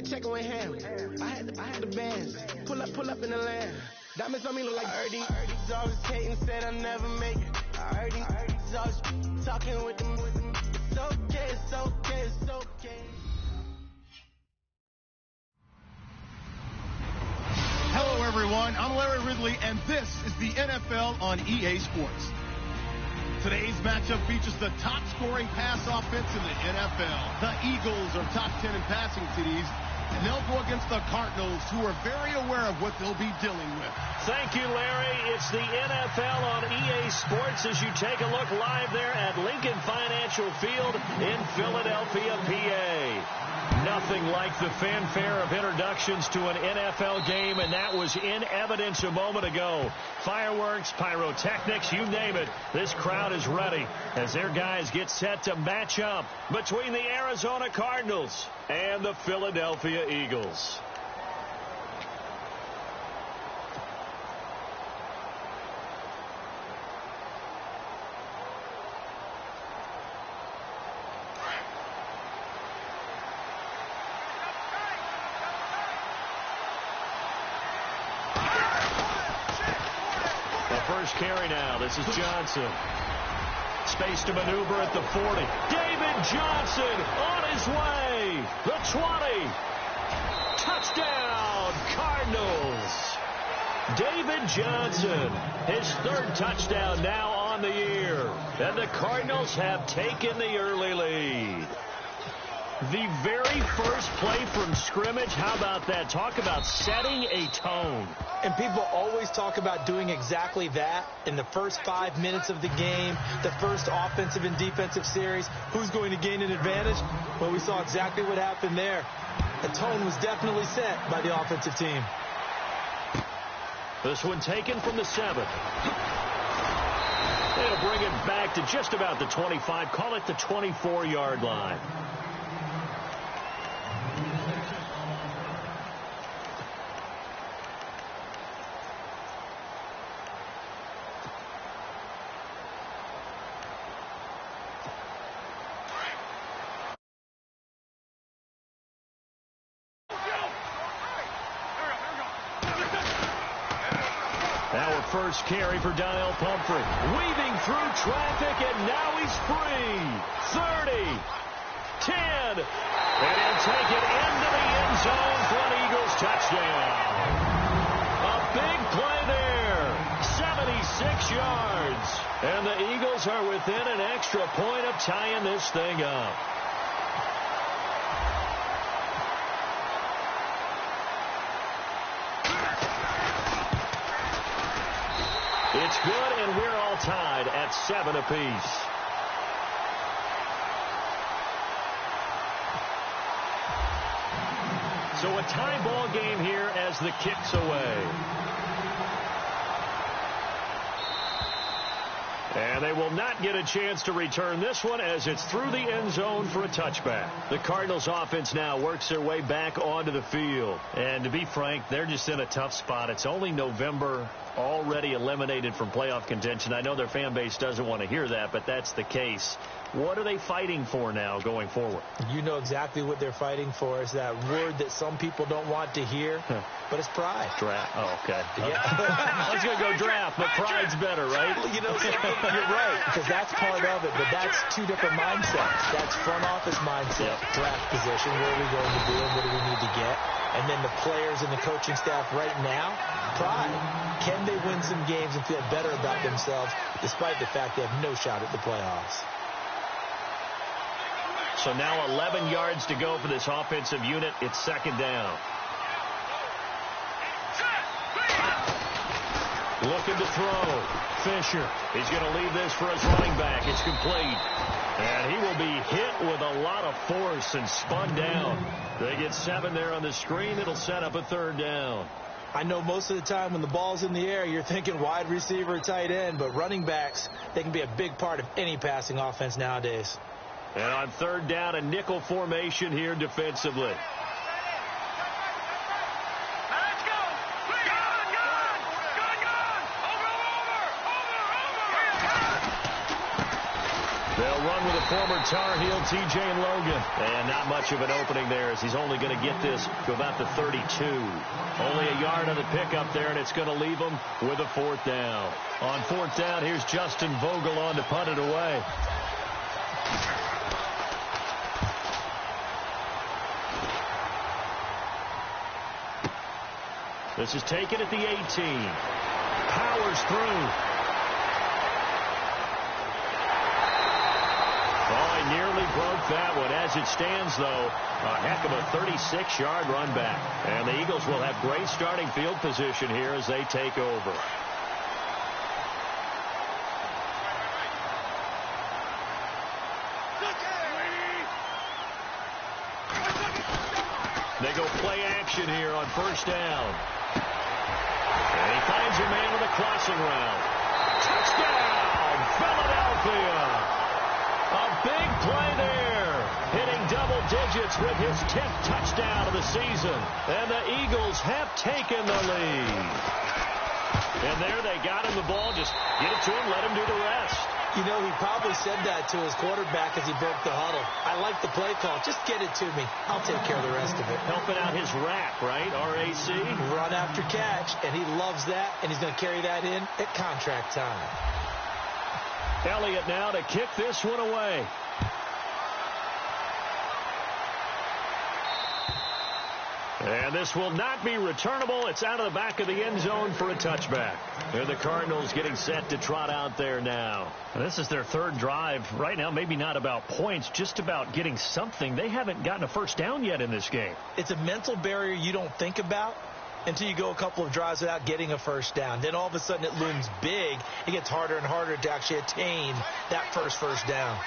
They checking with him. I had the bands. Pull up in the land. Diamonds on me look like I heard these dogs hating, said I never make it. I heard these dogs talking with them. It's okay, it's okay, it's okay. Hello, everyone. I'm Larry Ridley, and this is the NFL on EA Sports. Today's matchup features the top-scoring pass offense in the NFL. The Eagles are top 10 in passing TDs, and they'll go against the Cardinals, who are very aware of what they'll be dealing with. Thank you, Larry. It's the NFL on EA Sports as you take a look live there at Lincoln Financial Field in Philadelphia, PA. Nothing like the fanfare of introductions to an NFL game, and that was in evidence a moment ago. Fireworks, pyrotechnics, you name it. This crowd is ready as their guys get set to match up between the Arizona Cardinals and the Philadelphia Eagles. First carry now. This is Johnson. Space to maneuver at the 40. David Johnson on his way. The 20. Touchdown, Cardinals. David Johnson, his third touchdown now on the year. And the Cardinals have taken the early lead. The very first play from scrimmage, how about that? Talk about setting a tone. And people always talk about doing exactly that in the first 5 minutes of the game, the first offensive and defensive series. Who's going to gain an advantage? Well, we saw exactly what happened there. The tone was definitely set by the offensive team. This one taken from the 7. They'll bring it back to just about the 25. Call it the 24-yard line. First carry for Donnell Pumphrey. Weaving through traffic, and now he's free. 30, 10, and he'll take it into the end zone for an Eagles touchdown. A big play there. 76 yards. And the Eagles are within an extra point of tying this thing up. It's good, and we're all tied at 7 apiece. So a tie ball game here as the kick's away. And they will not get a chance to return this one as it's through the end zone for a touchback. The Cardinals offense now works their way back onto the field. And to be frank, they're just in a tough spot. It's only November, already eliminated from playoff contention. I know their fan base doesn't want to hear that, but that's the case. What are they fighting for now going forward? You know exactly what they're fighting for. Is that word that some people don't want to hear, but it's pride. Draft. Oh, okay. Yeah. I was going to go draft, but pride's better, right? You know, you're right, because that's part of it, but that's two different mindsets. That's front office mindset, draft position, where are we going to be and what do we need to get? And then the players and the coaching staff right now, pride. Can they win some games and feel better about themselves despite the fact they have no shot at the playoffs? So now 11 yards to go for this offensive unit. It's second down. Looking to throw. Fisher. He's going to leave this for his running back. It's complete. And he will be hit with a lot of force and spun down. They get 7 there on the screen. It'll set up a third down. I know most of the time when the ball's in the air, you're thinking wide receiver, tight end, but running backs, they can be a big part of any passing offense nowadays. And on third down, a nickel formation here defensively. They'll a run with a former Tar Heel, T.J. Logan. And not much of an opening there, as he's only going to get this to about the 32. Only a yard on the pickup there, and it's going to leave him with a 4th down. On 4th down, here's Justin Vogel on to punt it away. This is taken at the 18. Powers through. Oh, he nearly broke that one. As it stands, though, a heck of a 36-yard run back. And the Eagles will have great starting field position here as they take over. They go play action here on 1st down. And he finds a man with a crossing route. Touchdown, Philadelphia. A big play there. Hitting double digits with his 10th touchdown of the season. And the Eagles have taken the lead. And there they got him the ball. Just get it to him, let him do the rest. You know, he probably said that to his quarterback as he broke the huddle. I like the play call. Just get it to me. I'll take care of the rest of it. Helping out his rack, right? R-A-C? Run after catch, and he loves that, and he's going to carry that in at contract time. Elliott now to kick this one away. And this will not be returnable. It's out of the back of the end zone for a touchback. And the Cardinals getting set to trot out there now. And this is their 3rd drive. Right now, maybe not about points, just about getting something. They haven't gotten a 1st down yet in this game. It's a mental barrier you don't think about until you go a couple of drives without getting a 1st down. Then all of a sudden it looms big. It gets harder and harder to actually attain that first down.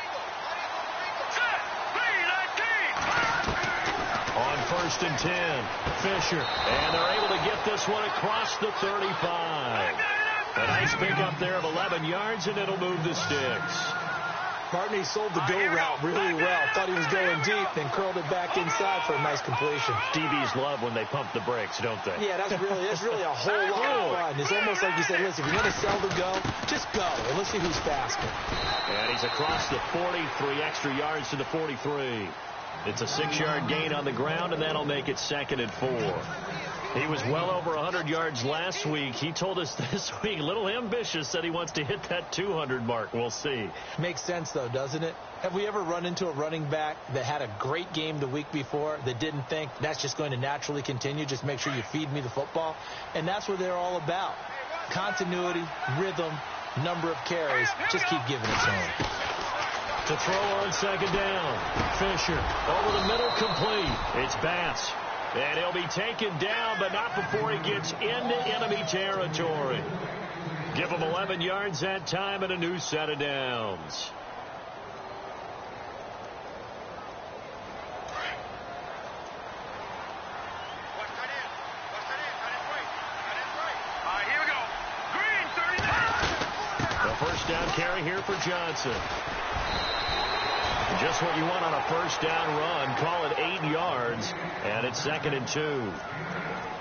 On 1st and 10, Fisher. And they're able to get this one across the 35. A nice pickup there of 11 yards, and it'll move the sticks. Martin, sold the go route really well. Thought he was going deep, then curled it back inside for a nice completion. DBs love when they pump the brakes, don't they? Yeah, that's really a whole lot of fun. It's almost like you said, listen, if you're going to sell the go, just go, and let's see who's faster. And he's across the 40, 3 extra yards to the 43. It's a 6-yard gain on the ground, and that'll make it 2nd and 4. He was well over 100 yards last week. He told us this week, a little ambitious, said he wants to hit that 200 mark. We'll see. Makes sense, though, doesn't it? Have we ever run into a running back that had a great game the week before that didn't think that's just going to naturally continue? Just make sure you feed me the football. And that's what they're all about. Continuity, rhythm, number of carries. Just keep giving it to him. To throw on 2nd down. Fisher over the middle, complete. It's Bass. And he'll be taken down, but not before he gets into enemy territory. Give him 11 yards that time and a new set of downs. The 1st down carry here for Johnson. Just what you want on a 1st down run. Call it 8 yards, and it's 2nd and 2.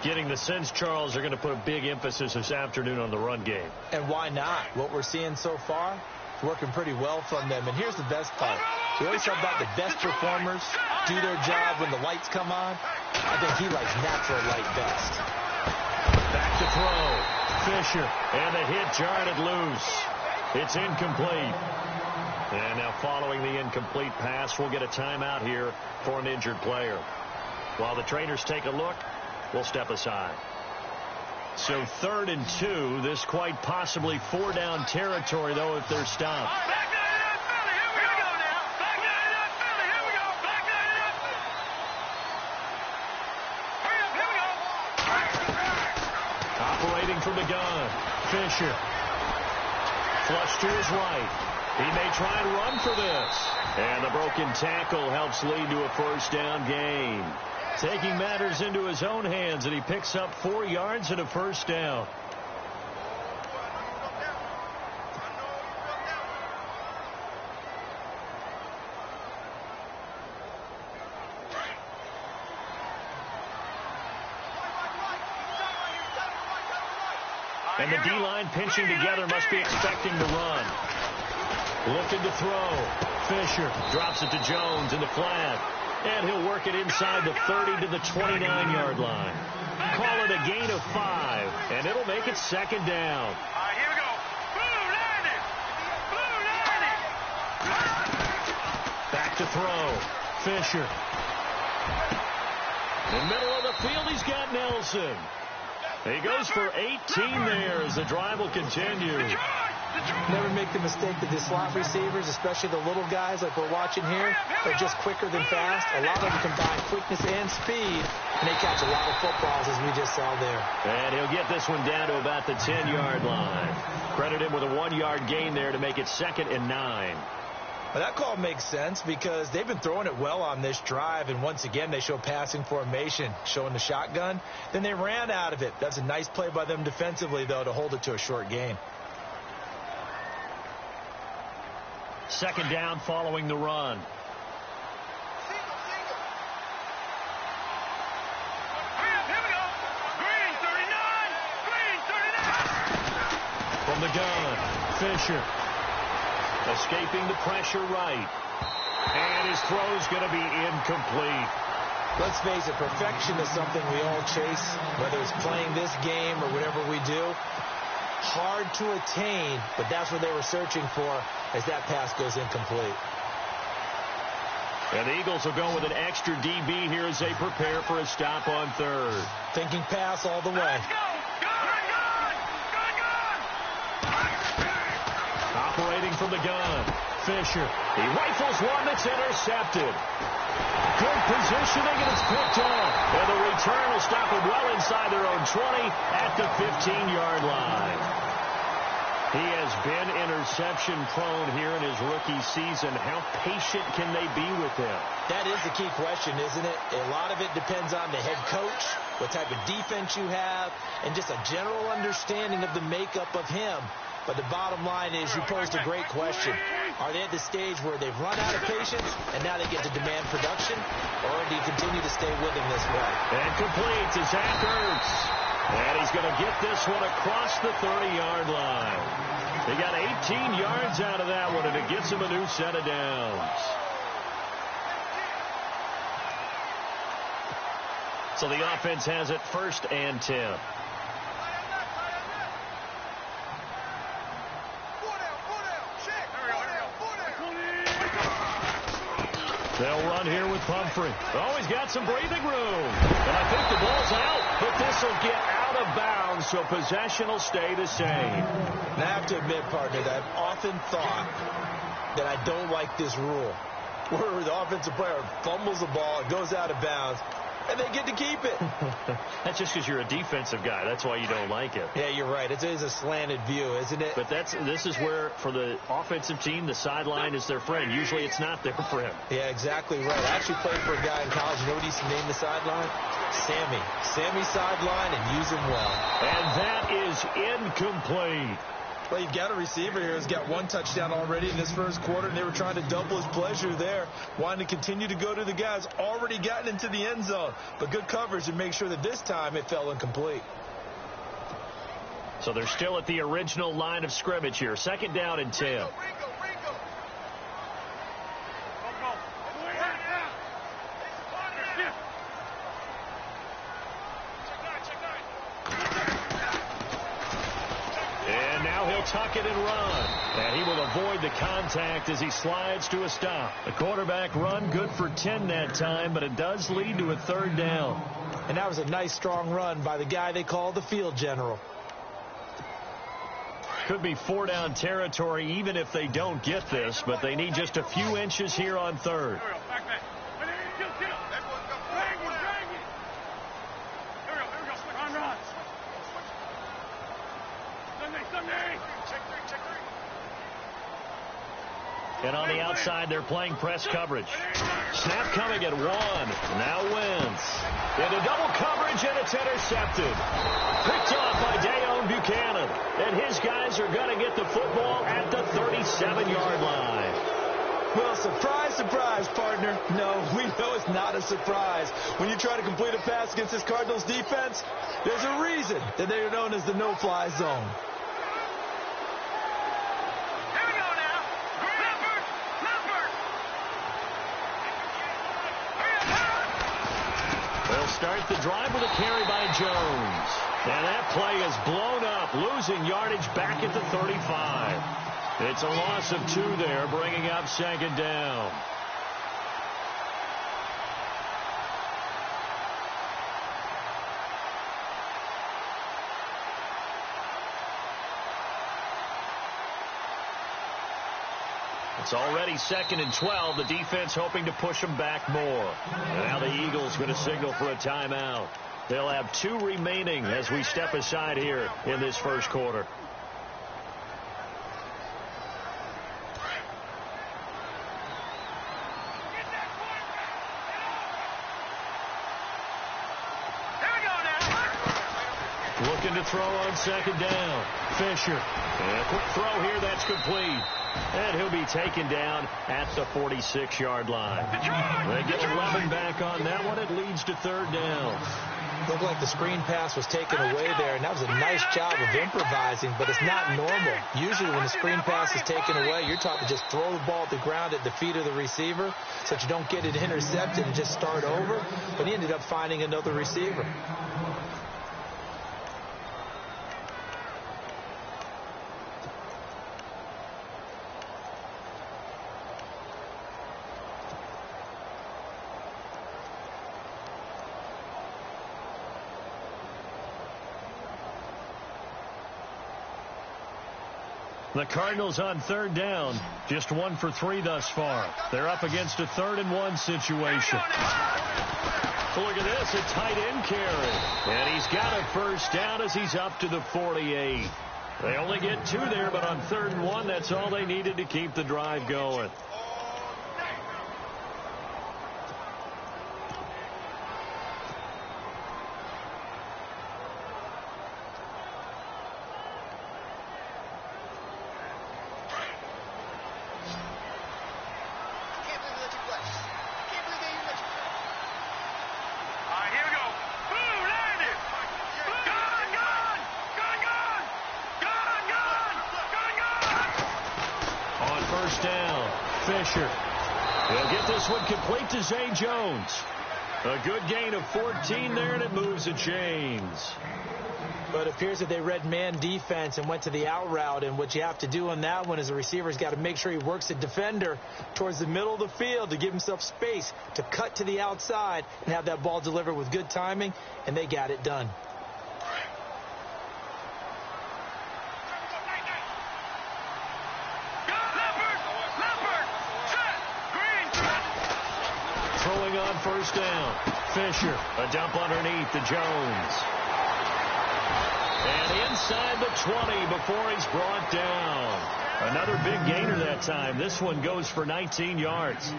Getting the sense, Charles, are going to put a big emphasis this afternoon on the run game. And why not? What we're seeing so far is working pretty well from them. And here's the best part. We always talk about the best performers do their job when the lights come on. I think he likes natural light best. Back to throw. Fisher, and the hit jarred it loose. It's incomplete. And now following the incomplete pass, we'll get a timeout here for an injured player. While the trainers take a look, we'll step aside. So 3rd and 2, this quite possibly 4-down territory, though, if they're stopped. Operating from the gun, Fisher. Flush to his right. He may try and run for this. And the broken tackle helps lead to a 1st down gain. Taking matters into his own hands, and he picks up 4 yards and a 1st down. And the D-line pinching together, must be expecting to run. Looking to throw. Fisher drops it to Jones in the flat. And he'll work it inside the 30 to the 29-yard line. Call it a gain of 5, and it'll make it second down. All right, here we go. Blue 90. Back to throw. Fisher. In the middle of the field, he's got Nelson. He goes for 18 there as the drive will continue. Never make the mistake that the slot receivers, especially the little guys like we're watching here, are just quicker than fast. A lot of them combine quickness and speed, and they catch a lot of footballs, as we just saw there. And he'll get this one down to about the 10-yard line. Credit him with a 1-yard gain there to make it 2nd and 9. Well, that call makes sense because they've been throwing it well on this drive, and once again they show passing formation, showing the shotgun. Then they ran out of it. That's a nice play by them defensively, though, to hold it to a short gain. Second down following the run. From the gun, Fisher. Escaping the pressure right. And his throw's going to be incomplete. Let's face it, perfection is something we all chase, whether it's playing this game or whatever we do. Hard to attain, but that's what they were searching for as that pass goes incomplete. And the Eagles will go with an extra DB here as they prepare for a stop on third. Thinking pass all the way. Operating from the gun, Fisher. He rifles one that's intercepted. Good positioning, and it's picked off. And the return will stop them well inside their own 20 at the 15-yard line. He has been interception-prone here in his rookie season. How patient can they be with him? That is the key question, isn't it? A lot of it depends on the head coach, what type of defense you have, and just a general understanding of the makeup of him. But the bottom line is you posed a great question. Are they at the stage where they've run out of patience and now they get to demand production? Or do you continue to stay with him this way? And complete to Zach Ertz. And he's going to get this one across the 30-yard line. He got 18 yards out of that one, and it gets him a new set of downs. So the offense has it 1st and 10. They'll run here with Pumphrey. Oh, he's got some breathing room. And I think the ball's out, but this will get out of bounds, so possession will stay the same. And I have to admit, partner, that I've often thought that I don't like this rule, where the offensive player fumbles the ball, it goes out of bounds, and they get to keep it. That's just because you're a defensive guy. That's why you don't like it. Yeah, you're right. It is a slanted view, isn't it? But this is where, for the offensive team, the sideline is their friend. Usually it's not their friend. Yeah, exactly right. I actually played for a guy in college. You know what he used to name the sideline? Sammy. Sammy sideline, and use him well. And that is incomplete. Well, you've got a receiver here who's got 1 touchdown already in this first quarter, and they were trying to double his pleasure there, wanting to continue to go to the guys already gotten into the end zone. But good coverage to make sure that this time it fell incomplete. So they're still at the original line of scrimmage here. 2nd down and 10. Tuck it and run. And he will avoid the contact as he slides to a stop. The quarterback run good for 10 that time, but it does lead to a 3rd down. And that was a nice strong run by the guy they call the field general. Could be 4-down territory even if they don't get this, but they need just a few inches here on 3rd. And on the outside, they're playing press coverage. Snap coming at 1. Now Wentz. Into double coverage, and it's intercepted. Picked off by Deone Bucannon. And his guys are going to get the football at the 37-yard line. Well, surprise, surprise, partner. No, we know it's not a surprise. When you try to complete a pass against this Cardinals defense, there's a reason that they are known as the no-fly zone. start the drive with a carry by Jones. And that play is blown up, losing yardage back at the 35. It's a loss of 2 there, bringing up second down. It's already 2nd and 12. The defense hoping to push them back more. And now the Eagles going to signal for a timeout. They'll have 2 remaining as we step aside here in this first quarter. Looking to throw on second down. Fisher. And a quick throw here. That's complete. And he'll be taken down at the 46-yard line. They get 11 back on that one. It leads to 3rd down. Looked like the screen pass was taken away there, and that was a nice job of improvising, but it's not normal. Usually when the screen pass is taken away, you're taught to just throw the ball at the ground at the feet of the receiver so that you don't get it intercepted and just start over. But he ended up finding another receiver. The Cardinals on 3rd down. Just 1 for 3 thus far. They're up against a 3rd and 1 situation. Look at this, a tight end carry. And he's got a first down as he's up to the 48. They only get 2 there, but on 3rd and 1, that's all they needed to keep the drive going. Fisher. He'll get this one complete to Zay Jones. A good gain of 14 there, and it moves the chains. But it appears that they read man defense and went to the out route, and what you have to do on that one is the receiver's got to make sure he works the defender towards the middle of the field to give himself space to cut to the outside and have that ball delivered with good timing, and they got it done. On 1st down. Fisher, a dump underneath to Jones. And inside the 20 before he's brought down. Another big gainer that time. This one goes for 19 yards.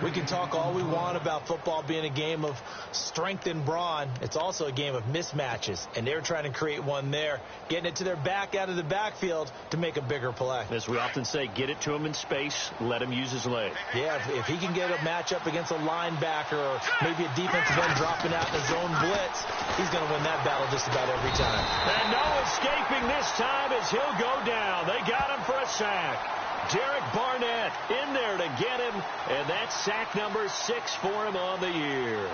We can talk all we want about football being a game of strength and brawn. It's also a game of mismatches, and they're trying to create one there, getting it to their back out of the backfield to make a bigger play. As we often say, get it to him in space, let him use his leg. Yeah, if he can get a matchup against a linebacker or maybe a defensive end dropping out in a zone blitz, he's going to win that battle just about every time. And no escaping this time as he'll go down. They got him for a sack. Derek Barnett in there to get him, and that's sack number 6 for him on the year.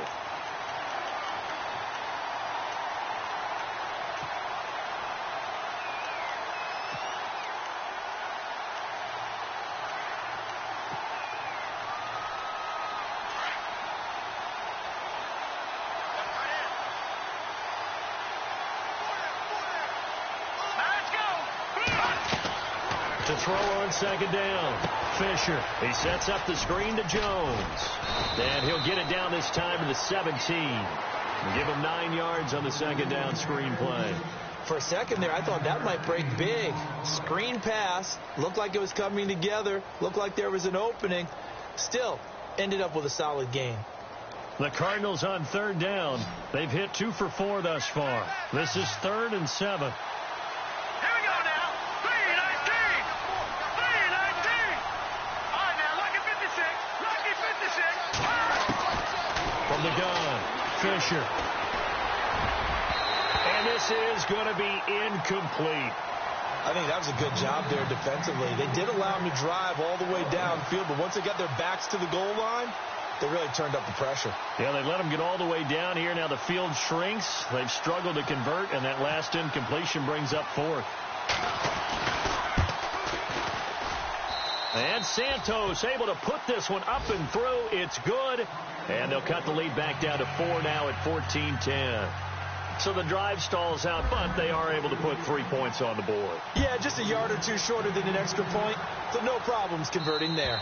To throw on 2nd down. Fisher. He sets up the screen to Jones. And he'll get it down this time to the 17. And give him 9 yards on the 2nd down screen play. For a second there, I thought that might break big. Screen pass. Looked like it was coming together. Looked like there was an opening. Still, ended up with a solid gain. The Cardinals on 3rd down. They've hit 2 for 4 thus far. This is 3rd and 7. From the gun, Fisher. And this is going to be incomplete. I think that was a good job there defensively. They did allow him to drive all the way downfield, but once they got their backs to the goal line, they really turned up the pressure. Yeah, they let them get all the way down here. Now the field shrinks. They've struggled to convert, and that last incompletion brings up fourth. And Santos able to put this one up and through. It's good. And they'll cut the lead back down to 4 now at 14-10. So the drive stalls out, but they are able to put 3 points on the board. Yeah, just a yard or two shorter than an extra point. So no problems converting there.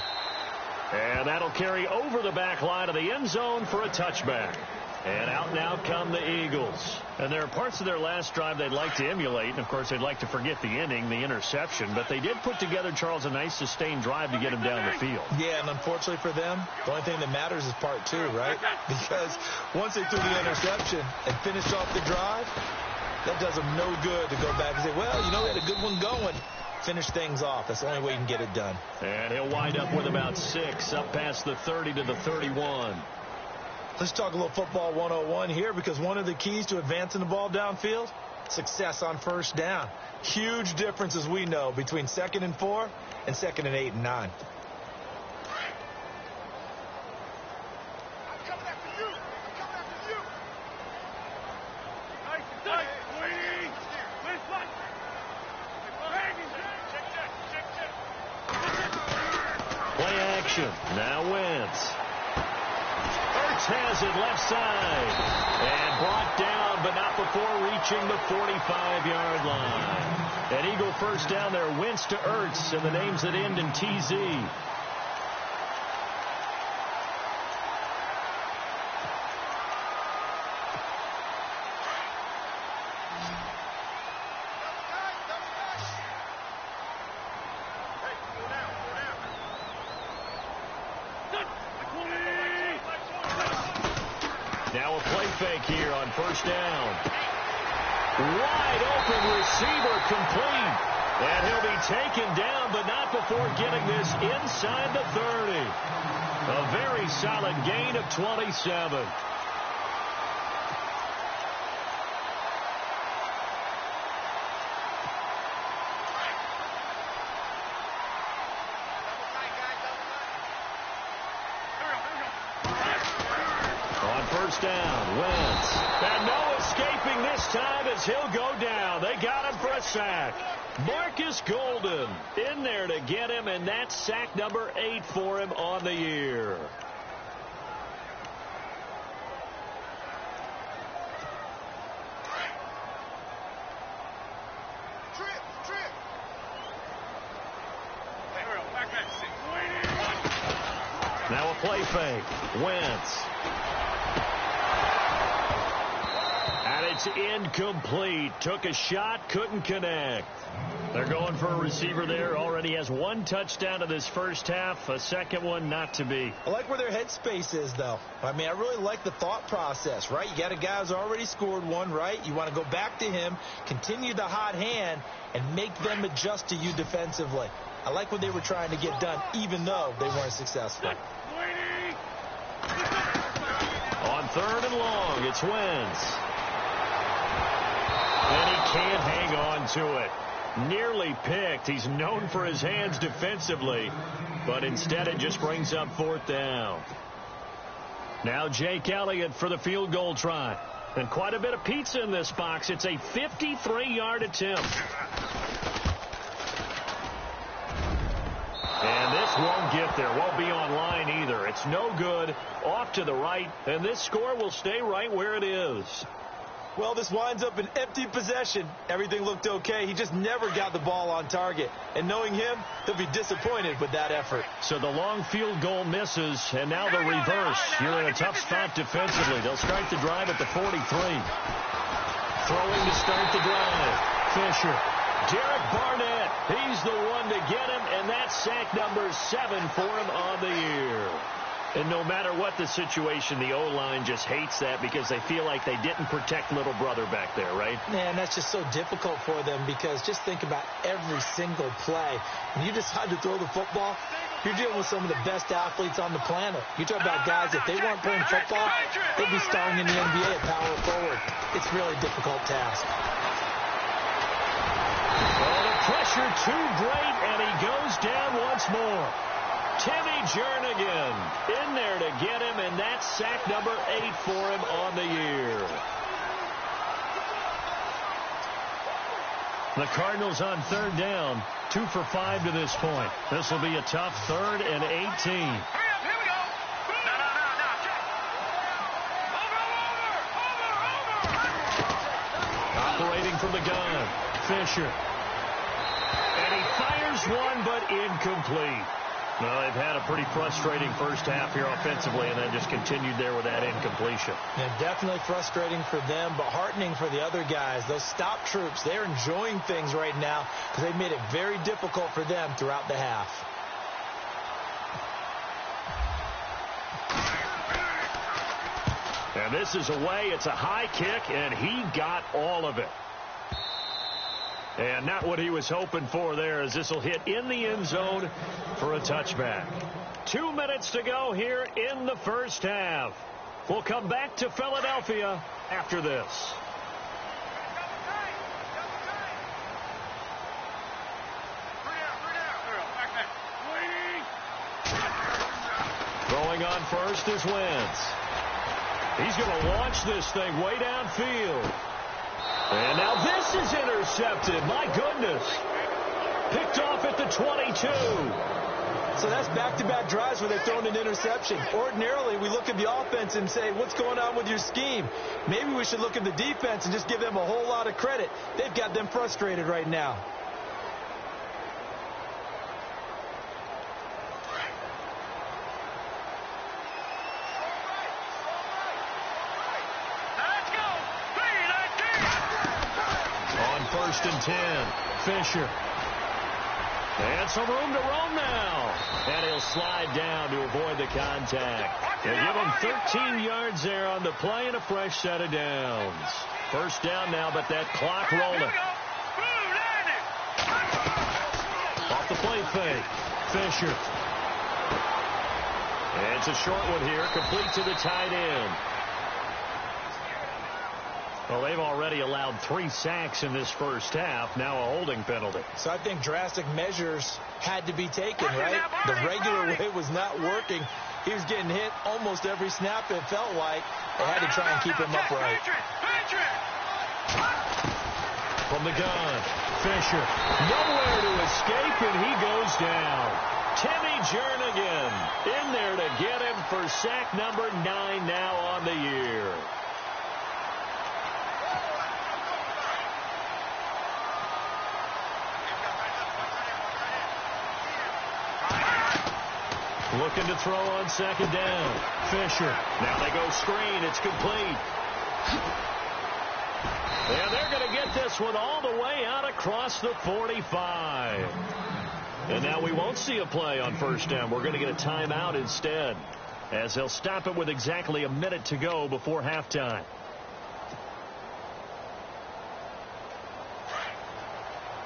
And that'll carry over the back line of the end zone for a touchback. And out now come the Eagles. And there are parts of their last drive they'd like to emulate. And, of course, they'd like to forget the inning, the interception. But they did put together, Charles, a nice sustained drive to get him down the field. Yeah, and unfortunately for them, the only thing that matters is part 2, right? Because once they threw the interception and finished off the drive, that does them no good to go back and say, well, you know, we had a good one going. Finish things off. That's the only way you can get it done. And he'll wind up with about 6 up past the 30 to the 31. Let's talk a little football 101 here, because one of the keys to advancing the ball downfield, success on first down. Huge difference, as we know, between 2nd and 4 and 2nd and 8 and 9. Play action. Now Wentz. Has it left side. And brought down, but not before reaching the 45-yard line. An Eagle first down there. Wentz to Ertz, and the names that end in TZ. Now a play fake here on first down. Wide open receiver complete. And he'll be taken down, but not before getting this inside the 30. A very solid gain of 27. First down, Wentz. And no escaping this time as he'll go down. They got him for a sack. Marcus Golden in there to get him, and that's sack number 8 for him on the year. Now a play fake. Wentz. And it's incomplete. Took a shot, couldn't connect. They're going for a receiver there. Already has 1 touchdown in this first half. A second one not to be. I like where their headspace is, though. I mean, I really like the thought process, right? You got a guy who's already scored one, right? You want to go back to him, continue the hot hand, and make them adjust to you defensively. I like what they were trying to get done, even though they weren't successful. On 3rd and long, it's Wentz. And he can't hang on to it. Nearly picked. He's known for his hands defensively, but instead it just brings up 4th down. Now Jake Elliott for the field goal try. And quite a bit of pizza in this box. It's a 53-yard attempt. And this won't get there. Won't be on line either. It's no good. Off to the right. And this score will stay right where it is. Well, this winds up an empty possession. Everything looked okay. He just never got the ball on target. And knowing him, he'll be disappointed with that effort. So the long field goal misses, and now the reverse. You're in a tough spot defensively. They'll start the drive at the 43. Throwing to start the drive. Fisher. Derek Barnett. He's the one to get him, and that's sack number 7 for him on the year. And no matter what the situation, the O-line just hates that because they feel like they didn't protect little brother back there, right? Man, that's just so difficult for them because just think about every single play. When you decide to throw the football, you're dealing with some of the best athletes on the planet. You talk about guys, if they weren't playing football, they'd be starring in the NBA at power forward. It's really a difficult task. Oh, the pressure too great, and he goes down once more. Timmy Jernigan in there to get him, and that's sack number 8 for him on the year. The Cardinals on third down, 2 for 5 to this point. This will be a tough 3rd and 18. Hurry up, here we go. No. Over. Operating from the gun, Fisher. And he fires one, but incomplete. Well, they've had a pretty frustrating first half here offensively, and then just continued there with that incompletion. Yeah, definitely frustrating for them, but heartening for the other guys. Those stop troops, they're enjoying things right now because they've made it very difficult for them throughout the half. And this is away. It's a high kick, and he got all of it. And not what he was hoping for there, as this will hit in the end zone for a touchback. 2 minutes to go here in the first half. We'll come back to Philadelphia after this. Throwing on first is Wentz. He's going to launch this thing way downfield. And now this is intercepted. My goodness. Picked off at the 22. So that's back-to-back drives where they've thrown an interception. Ordinarily, we look at the offense and say, what's going on with your scheme? Maybe we should look at the defense and just give them a whole lot of credit. They've got them frustrated right now. First and 10. Fisher. And some room to roam now. And he'll slide down to avoid the contact. They give him 13 yards there on the play and a fresh set of downs. First down now, but that clock rolling. Off the play fake. Fisher. And it's a short one here, complete to the tight end. Well, they've already allowed 3 sacks in this first half. Now a holding penalty. So I think drastic measures had to be taken, right? The regular way was not working. He was getting hit almost every snap, it felt like. They had to try and keep him upright. From the gun, Fisher. Nowhere to escape, and he goes down. Timmy Jernigan in there to get him for sack number 9 now on the year. Looking to throw on second down. Fisher. Now they go screen. It's complete. And they're going to get this one all the way out across the 45. And now we won't see a play on first down. We're going to get a timeout instead, as they'll stop it with exactly a minute to go before halftime.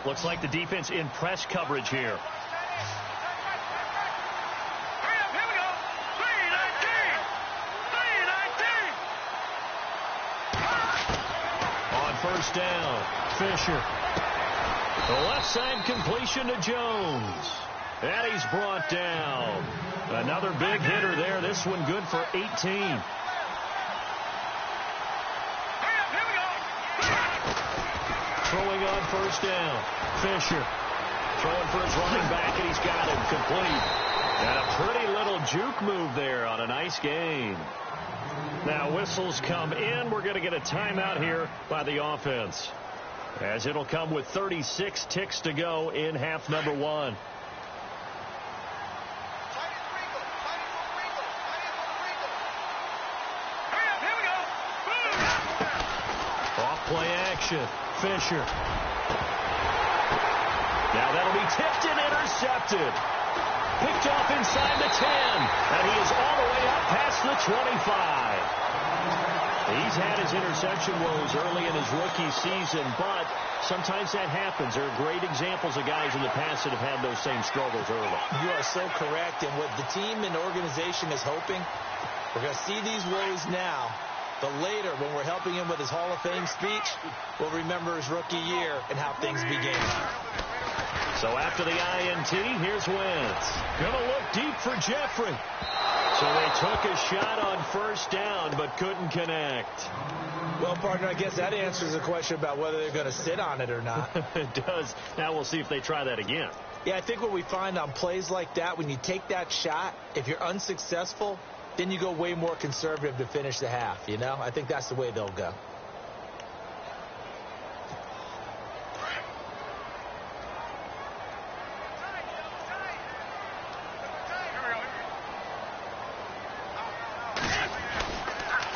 Looks like the defense in press coverage here. First down, Fisher. The left side completion to Jones. And he's brought down. Another big hitter there. This one good for 18. Throwing on first down, Fisher. Throwing for his running back, and he's got him complete. And a pretty little juke move there on a nice game. Now whistles come in. We're going to get a timeout here by the offense, as it'll come with 36 ticks to go in half number 1. Off play action. Fisher. Now that'll be tipped and intercepted. Picked off inside the 10, and he is all the way up past the 25. He's had his interception woes early in his rookie season, but sometimes that happens. There are great examples of guys in the past that have had those same struggles early. You are so correct, and what the team and organization is hoping, we're going to see these woes now, but later when we're helping him with his Hall of Fame speech, we'll remember his rookie year and how things began. So after the INT, here's Wentz. Gonna look deep for Jeffrey. So they took a shot on first down, but couldn't connect. Well, partner, I guess that answers the question about whether they're going to sit on it or not. It does. Now we'll see if they try that again. Yeah, I think what we find on plays like that, when you take that shot, if you're unsuccessful, then you go way more conservative to finish the half, you know? I think that's the way they'll go.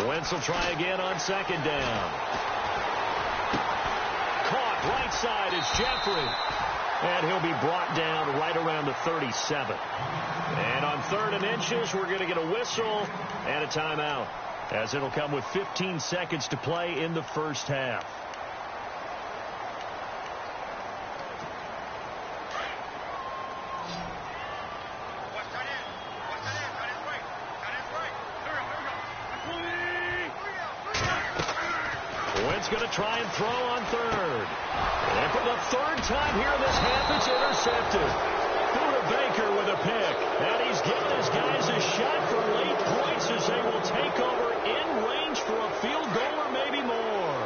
Wentz will try again on second down. Caught right side is Jeffrey. And he'll be brought down right around the 37. And on 3rd and inches, we're going to get a whistle and a timeout, as it'll come with 15 seconds to play in the first half. Wentz going to try and throw on 3rd. And for the 3rd time here in this half, it's intercepted. Buda Baker with a pick. And he's giving his guys a shot for late points as they will take over in range for a field goal or maybe more.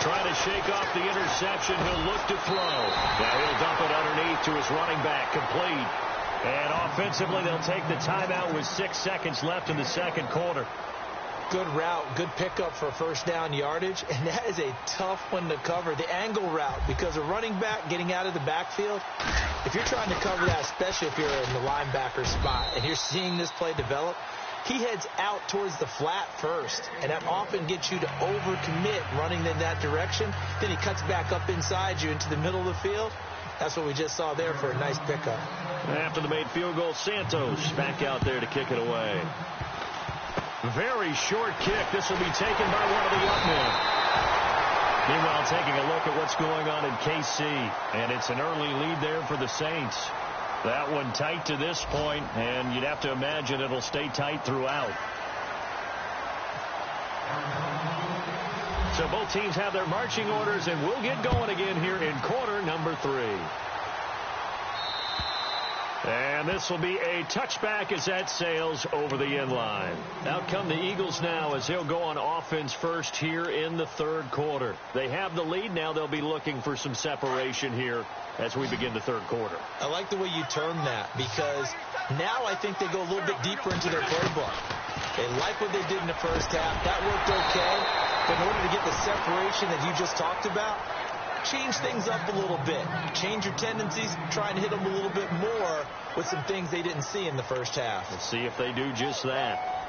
Trying to shake off the interception. He'll look to throw. Now he'll dump it underneath to his running back. Complete. And offensively, they'll take the timeout with 6 seconds left in the second quarter. Good route, good pickup for first down yardage, and that is a tough one to cover. The angle route, because a running back getting out of the backfield, if you're trying to cover that, especially if you're in the linebacker spot, and you're seeing this play develop, he heads out towards the flat first, and that often gets you to overcommit running in that direction. Then he cuts back up inside you into the middle of the field. That's what we just saw there for a nice pickup. After the made field goal, Santos back out there to kick it away. Very short kick. This will be taken by one of the up men. Meanwhile, taking a look at what's going on in KC, and it's an early lead there for the Saints. That one tight to this point, and you'd have to imagine it'll stay tight throughout. So both teams have their marching orders, and we'll get going again here in quarter number 3. And this will be a touchback as that sails over the end line. Out come the Eagles now as they'll go on offense first here in the 3rd quarter. They have the lead. Now they'll be looking for some separation here as we begin the 3rd quarter. I like the way you term that, because now I think they go a little bit deeper into their playbook. They like what they did in the first half. That worked okay. But in order to get the separation that you just talked about, change things up a little bit. Change your tendencies, try and hit them a little bit more with some things they didn't see in the first half. Let's see if they do just that.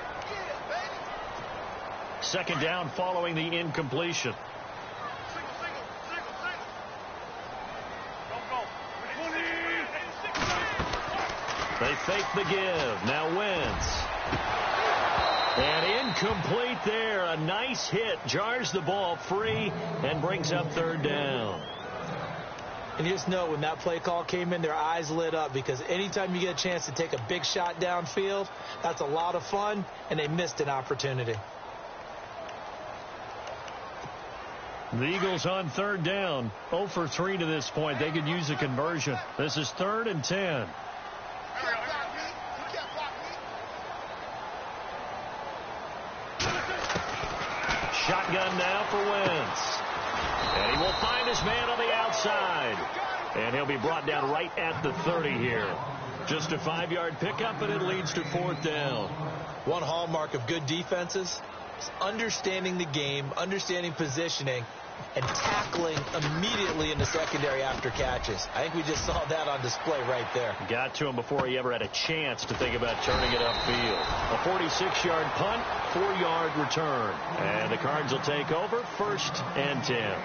Second down following the incompletion. They fake the give. Now Wentz. And incomplete there. A nice hit. Jars the ball free and brings up 3rd down. And you just know when that play call came in, their eyes lit up, because anytime you get a chance to take a big shot downfield, that's a lot of fun, and they missed an opportunity. The Eagles on 3rd down. 0 for 3 to this point. They could use a conversion. This is 3rd and 10. Shotgun now for Wentz. And he will find his man on the outside. And he'll be brought down right at the 30 here. Just a 5-yard pickup, and it leads to 4th down. One hallmark of good defenses is understanding the game, understanding positioning, and tackling immediately in the secondary after catches. I think we just saw that on display right there. Got to him before he ever had a chance to think about turning it upfield. A 46-yard punt, 4-yard return. And the Cards will take over, 1st and 10.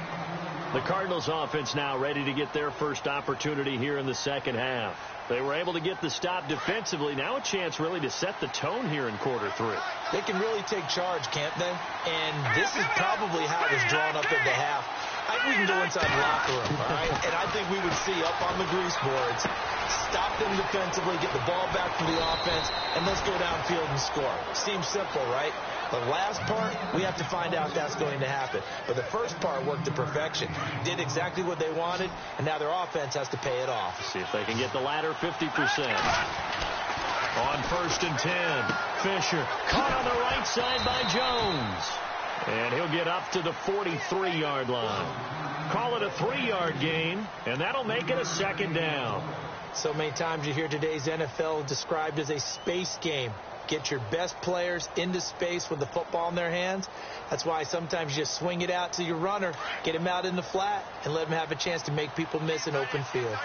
The Cardinals offense now ready to get their first opportunity here in the second half. They were able to get the stop defensively. Now a chance really to set the tone here in quarter 3. They can really take charge, can't they? And this is probably how it was drawn up at the half. We can go inside the locker room, all right? And I think we would see up on the grease boards, stop them defensively, get the ball back for the offense, and let's go downfield and score. Seems simple, right? The last part, we have to find out if that's going to happen. But the first part worked to perfection. Did exactly what they wanted, and now their offense has to pay it off. See if they can get the latter 50%. On 1st and 10, Fisher caught on the right side by Jones. And he'll get up to the 43-yard line. Call it a 3-yard gain, and that'll make it a 2nd down. So many times you hear today's NFL described as a space game. Get your best players into space with the football in their hands. That's why sometimes you just swing it out to your runner, get him out in the flat, and let him have a chance to make people miss an open field.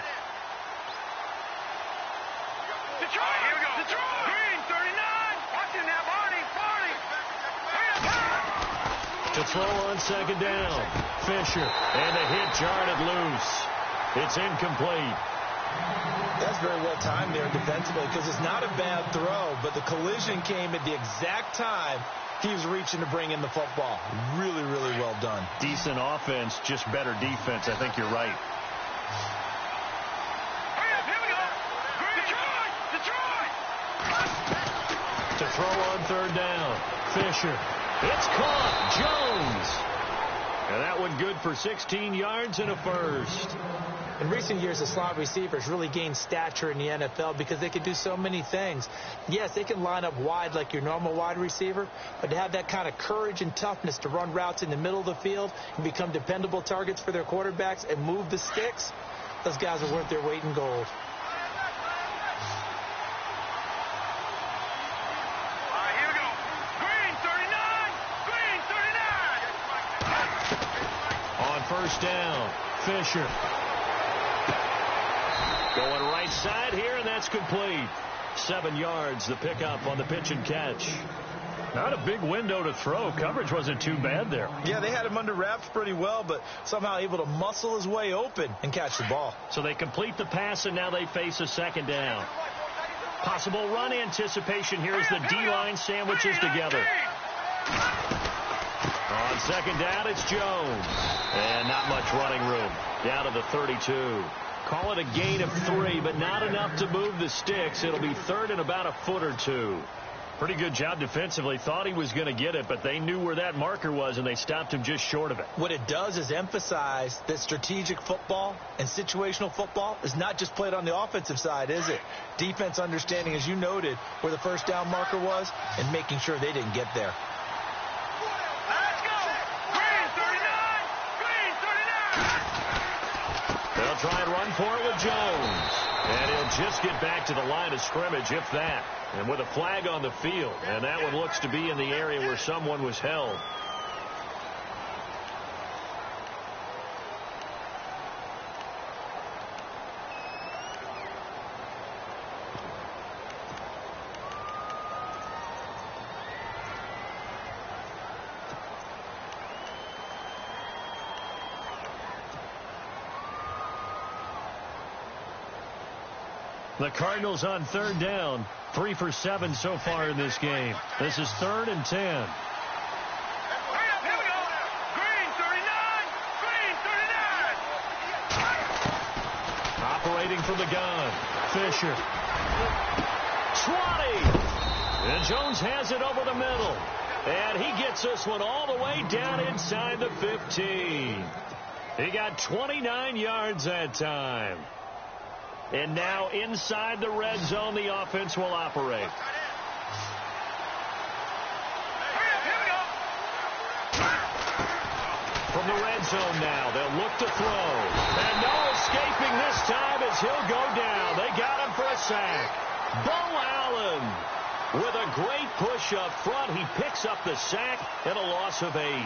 Detroit, here we go. Detroit. Green, 39. Watching that, Barney. To throw on 2nd down. Fisher, and the hit jarred loose. It's incomplete. That's very well timed there defensively because it's not a bad throw, but the collision came at the exact time he was reaching to bring in the football. Really, really well done. Decent offense, just better defense. I think you're right. Here we go. Detroit. To throw on 3rd down. Fisher. It's caught. Jones. And that one good for 16 yards and a first. In recent years, the slot receivers really gained stature in the NFL because they can do so many things. Yes, they can line up wide like your normal wide receiver, but to have that kind of courage and toughness to run routes in the middle of the field and become dependable targets for their quarterbacks and move the sticks, those guys are worth their weight in gold. On 1st down, Fisher. Going right side here, and that's complete. 7 yards, the pickup on the pitch and catch. Not a big window to throw. Coverage wasn't too bad there. Yeah, they had him under wraps pretty well, but somehow able to muscle his way open and catch the ball. So they complete the pass, and now they face a 2nd down. Possible run anticipation here as the D-line sandwiches together. On 2nd down, it's Jones. And not much running room. Down to the 32. Call it a gain of 3, but not enough to move the sticks. It'll be 3rd and about a foot or 2. Pretty good job defensively. Thought he was going to get it, but they knew where that marker was, and they stopped him just short of it. What it does is emphasize that strategic football and situational football is not just played on the offensive side, is it? Defense understanding, as you noted, where the 1st down marker was and making sure they didn't get there. They'll try and run for it with Jones. And he'll just get back to the line of scrimmage, if that. And with a flag on the field. And that one looks to be in the area where someone was held. The Cardinals on 3rd down. 3 for 7 so far in this game. This is 3rd and 10. Here we go. Green, 39. Green, 39. Operating from the gun. Fisher. 20. And Jones has it over the middle. And he gets this one all the way down inside the 15. He got 29 yards that time. And now inside the red zone, the offense will operate. From the red zone now, they'll look to throw. And no escaping this time as he'll go down. They got him for a sack. Bo Allen with a great push up front. He picks up the sack and a loss of 8.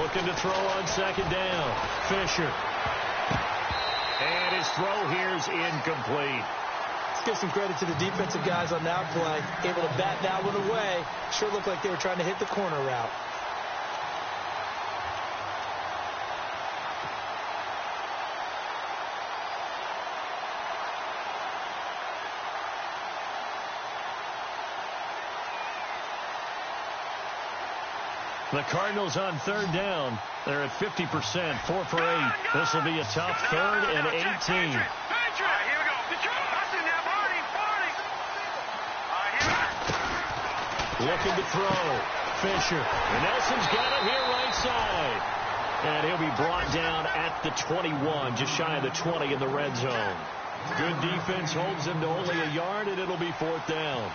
Looking to throw on 2nd down. Fisher. And his throw here's incomplete. give some credit to the defensive guys on that play. Able to bat that one away. Sure looked like they were trying to hit the corner route. The Cardinals on third down. They're at 50%, 4 for 8. This will be a tough third and 18. Here we go. Looking to throw. Fisher. And Nelson's got it here right side. And he'll be brought down at the 21, just shy of the 20 in the red zone. Good defense holds him to only a yard, and it'll be fourth down.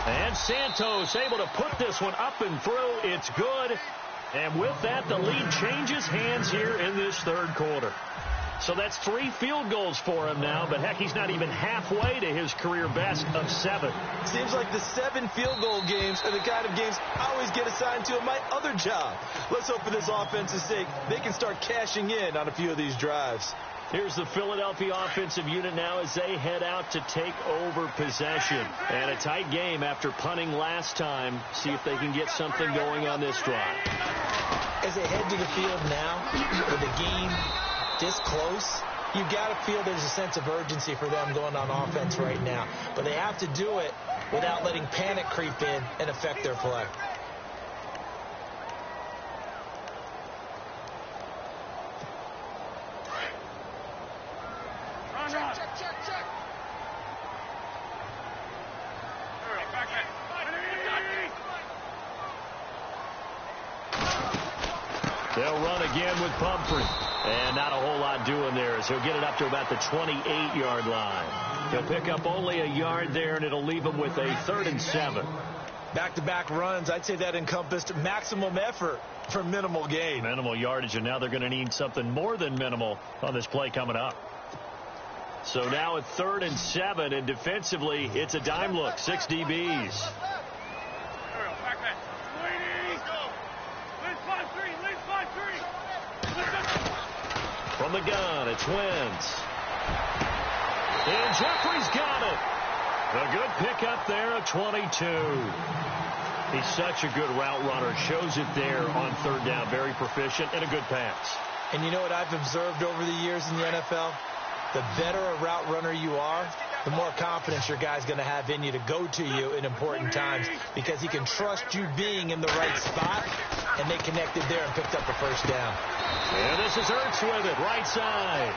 And Santos able to put this one up and through. It's good. And with that, the lead changes hands here in this third quarter. So that's 3 field goals for him now, but heck, he's not even halfway to his career best of 7. Seems like the 7 field goal games are the kind of games I always get assigned to in my other job. Let's hope for this offense's sake they can start cashing in on a few of these drives. Here's the Philadelphia offensive unit now as they head out to take over possession. And a tight game after punting last time. See if they can get something going on this drive. As they head to the field now, with the game this close, you've got to feel there's a sense of urgency for them going on offense right now. But they have to do it without letting panic creep in and affect their play. Check. They'll run again with Pumphrey. And not a whole lot doing there as he'll get it up to about the 28-yard line. He'll pick up only a yard there, and it'll leave him with a 3rd and 7. Back-to-back runs, I'd say that encompassed maximum effort for minimal gain. Minimal yardage, and now they're going to need something more than minimal on this play coming up. So now at 3rd and 7, and defensively, it's a dime look, 6 DBs. From the gun, it's Wentz. And Jeffrey's got it. A good pickup there at 22. He's such a good route runner. Shows it there on 3rd down. Very proficient and a good pass. And you know what I've observed over the years in the NFL? The better a route runner you are, the more confidence your guy's going to have in you to go to you in important times because he can trust you being in the right spot, and they connected there and picked up a first down. And this is Ertz with it, right side.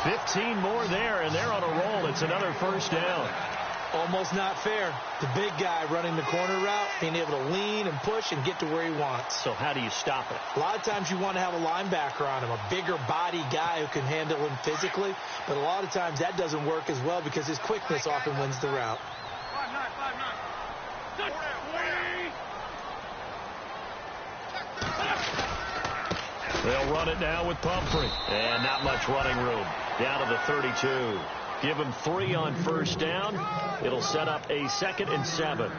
15 more there, and they're on a roll. It's another first down. Almost not fair. The big guy running the corner route, being able to lean and push and get to where he wants. So how do you stop it? A lot of times you want to have a linebacker on him, a bigger body guy who can handle him physically. But a lot of times that doesn't work as well because his quickness often wins the route. 5-9. They'll run it now with Pumphrey. And not much running room. Down to the 32. Give him 3 on first down. It'll set up a 2nd and 7.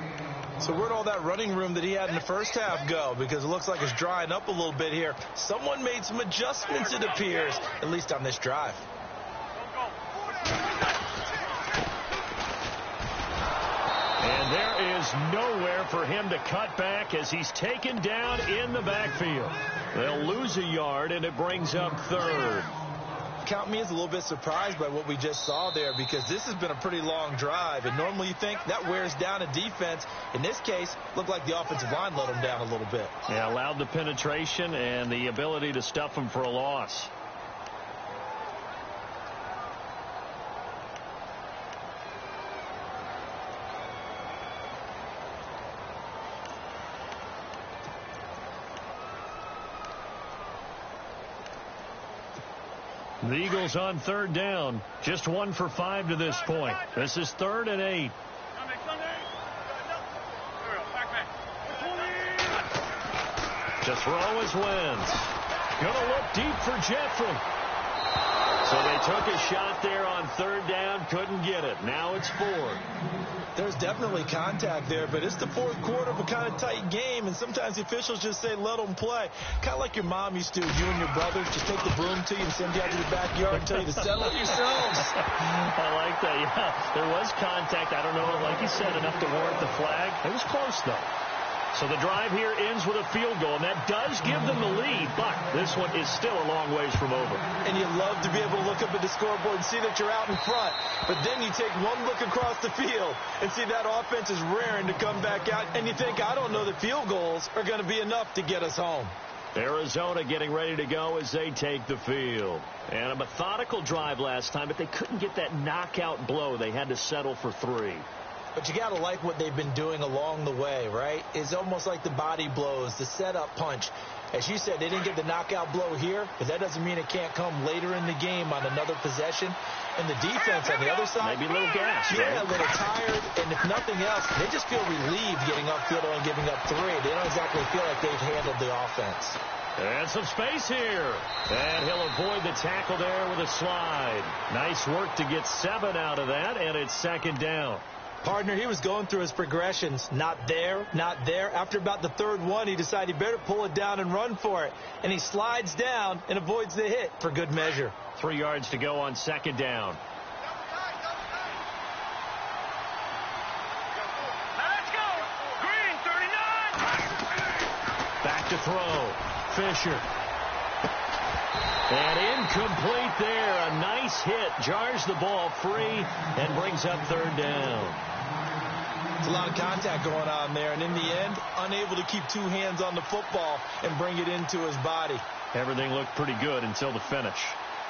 So where'd all that running room that he had in the first half go? Because it looks like it's drying up a little bit here. Someone made some adjustments, it appears, at least on this drive. And there is nowhere for him to cut back as he's taken down in the backfield. They'll lose a yard, and it brings up 3rd. Count me as a little bit surprised by what we just saw there because this has been a pretty long drive, and normally you think that wears down a defense. In this case, looked like the offensive line let them down a little bit. Yeah, allowed the penetration and the ability to stuff them for a loss. The Eagles on 3rd down. Just 1 for 5 to this point. This is 3rd and 8. To throw is Wentz. Gonna look deep for Jeffrey. So they took a shot there on third down, couldn't get it. Now it's fourth. There's definitely contact there, but it's the fourth quarter of a kind of tight game, and sometimes the officials just say, let them play. Kind of like your mom used to, you and your brothers, just take the broom to you and send you out to the backyard and tell you to settle it yourselves. I like that, yeah. There was contact. I don't know, like you said, enough to warrant the flag. It was close, though. So the drive here ends with a field goal, and that does give them the lead, but this one is still a long ways from over. And you love to be able to look up at the scoreboard and see that you're out in front, but then you take one look across the field and see that offense is raring to come back out, and you think, I don't know that field goals are going to be enough to get us home. Arizona getting ready to go as they take the field. And a methodical drive last time, but they couldn't get that knockout blow. They had to settle for 3. But you got to like what they've been doing along the way, right? It's almost like the body blows, the setup punch. As you said, they didn't get the knockout blow here, but that doesn't mean it can't come later in the game on another possession. And the defense on the other side, maybe a little gas, yeah, right? A little tired. And if nothing else, they just feel relieved getting upfield and giving up 3. They don't exactly feel like they've handled the offense. And some space here. And he'll avoid the tackle there with a slide. Nice work to get 7 out of that, and it's second down. Partner, he was going through his progressions. Not there, not there. After about the third one, he decided he better pull it down and run for it. And he slides down and avoids the hit for good measure. 3 yards to go on second down. Let's go. Green, 39. Back to throw. Fisher. And incomplete there. A nice hit. Jars the ball free and brings up third down. It's a lot of contact going on there, and in the end, unable to keep 2 hands on the football and bring it into his body. Everything looked pretty good until the finish.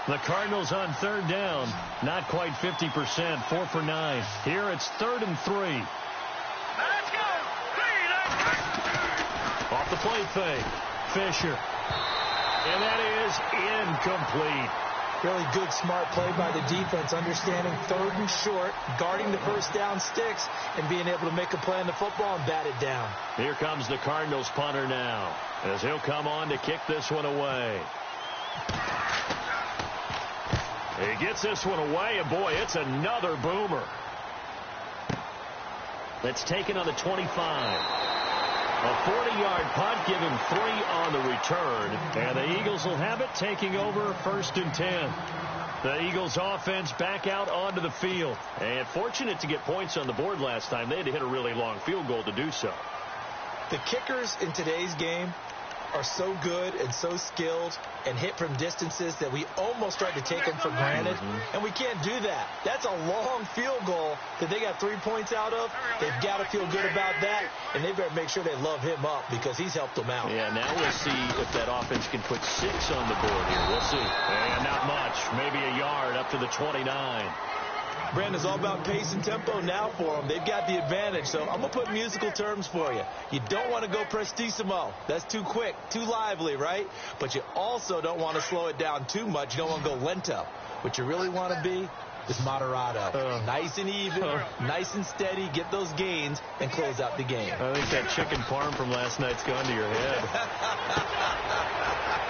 The Cardinals on third down, not quite 50%, 4 for 9. Here it's 3rd and 3. Let's go. Green. Off the play fake. Fisher. And that is incomplete. Really good, smart play by the defense, understanding 3rd and short, guarding the first down sticks, and being able to make a play on the football and bat it down. Here comes the Cardinals punter now, as he'll come on to kick this one away. He gets this one away, and boy, it's another boomer. That's taken on the 25. A 40-yard punt, give him 3 on the return. And the Eagles will have it, taking over 1st and 10. The Eagles offense back out onto the field. And fortunate to get points on the board last time. They had to hit a really long field goal to do so. The kickers in today's game are so good and so skilled and hit from distances that we almost start to take them for granted. And we can't do that. That's a long field goal that they got 3 points out of. They've got to feel good about that, and they better make sure they love him up because he's helped them out. Yeah, now we'll see if that offense can put 6 on the board here. We'll see. And not much. Maybe a yard up to the 29. Brandon, it's all about pace and tempo now for them. They've got the advantage, so I'm going to put musical terms for you. You don't want to go prestissimo. That's too quick, too lively, right? But you also don't want to slow it down too much. You don't want to go lento. What you really want to be is moderato. Nice and even, nice and steady, get those gains, and close out the game. I think that chicken parm from last night's gone to your head.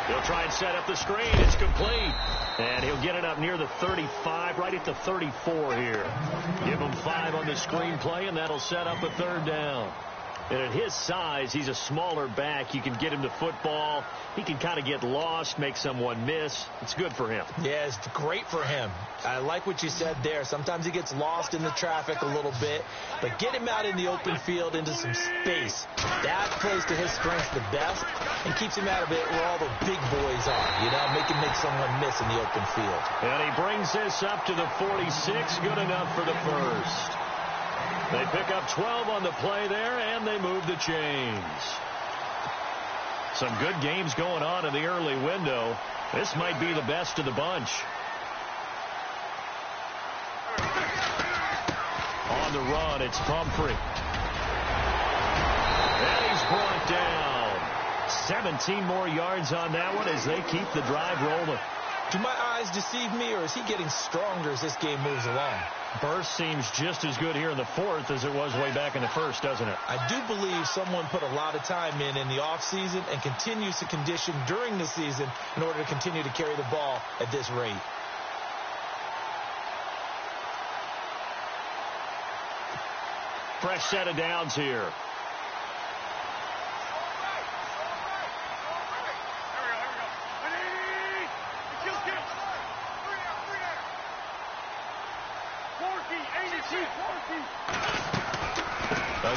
He'll try and set up the screen. It's complete. And he'll get it up near the 35, right at the 34 here. Give him 5 on the screenplay, and that'll set up a 3rd down. And at his size, he's a smaller back. You can get him the football. He can kind of get lost, make someone miss. It's good for him. Yeah, it's great for him. I like what you said there. Sometimes he gets lost in the traffic a little bit, but get him out in the open field into some space. That plays to his strengths the best and keeps him out of it where all the big boys are, you know, make someone miss in the open field. And he brings this up to the 46, good enough for the first. They pick up 12 on the play there, and they move the chains. Some good games going on in the early window. This might be the best of the bunch. On the run, it's Pumphrey. And he's brought down. 17 more yards on that one as they keep the drive rolling. Do my eyes deceive me, or is he getting stronger as this game moves along? Burst seems just as good here in the 4th as it was way back in the 1st, doesn't it? I do believe someone put a lot of time in the offseason and continues to condition during the season in order to continue to carry the ball at this rate. fresh set of downs here.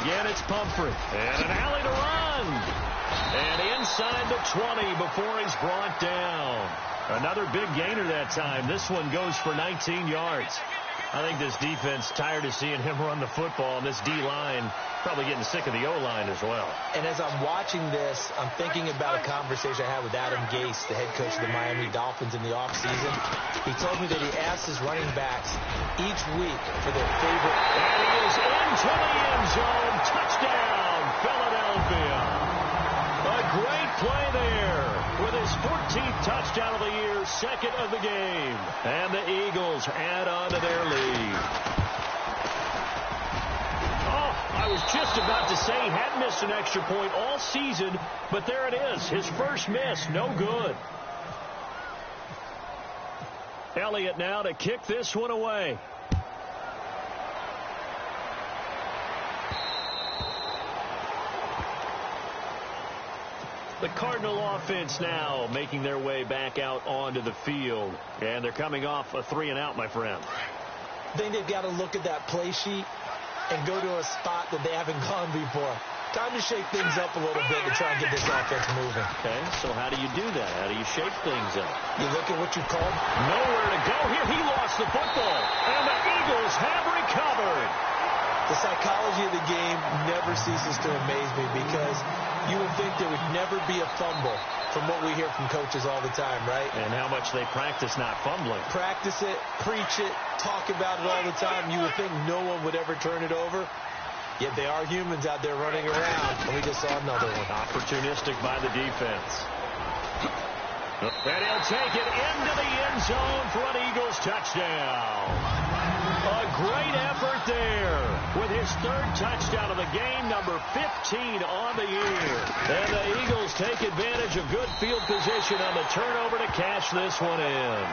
Again, it's Pumphrey. And an alley to run. And inside the 20 before he's brought down. Another big gainer that time. This one goes for 19 yards. I think this defense tired of seeing him run the football, and this D-line probably getting sick of the O-line as well. And as I'm watching this, I'm thinking about a conversation I had with Adam Gase, the head coach of the Miami Dolphins in the offseason. He told me that he asked his running backs each week for their favorite. And he is into the end zone. Touchdown, Philadelphia. A great play there with his 14th touchdown of the year, second of the game. And the Eagles add on to their lead. Oh, I was just about to say he hadn't missed an extra point all season, but there it is. His first miss, no good. Elliott now to kick this one away. The Cardinal offense now making their way back out onto the field. And they're coming off a 3-and-out, my friend. I think they've got to look at that play sheet and go to a spot that they haven't gone before. Time to shake things up a little bit to try and get this offense moving. Okay, so how do you do that? How do you shake things up? You look at what you called. Nowhere to go here. He lost the football. And the Eagles have recovered. The psychology of the game never ceases to amaze me because you would think there would never be a fumble from what we hear from coaches all the time, right? And how much they practice not fumbling. Practice it, preach it, talk about it all the time. You would think no one would ever turn it over. Yet they are humans out there running around, and we just saw another one. Opportunistic by the defense. And he'll take it into the end zone for an Eagles touchdown. A great effort there with his third touchdown of the game, number 15 on the year. And the Eagles take advantage of good field position on the turnover to cash this one in.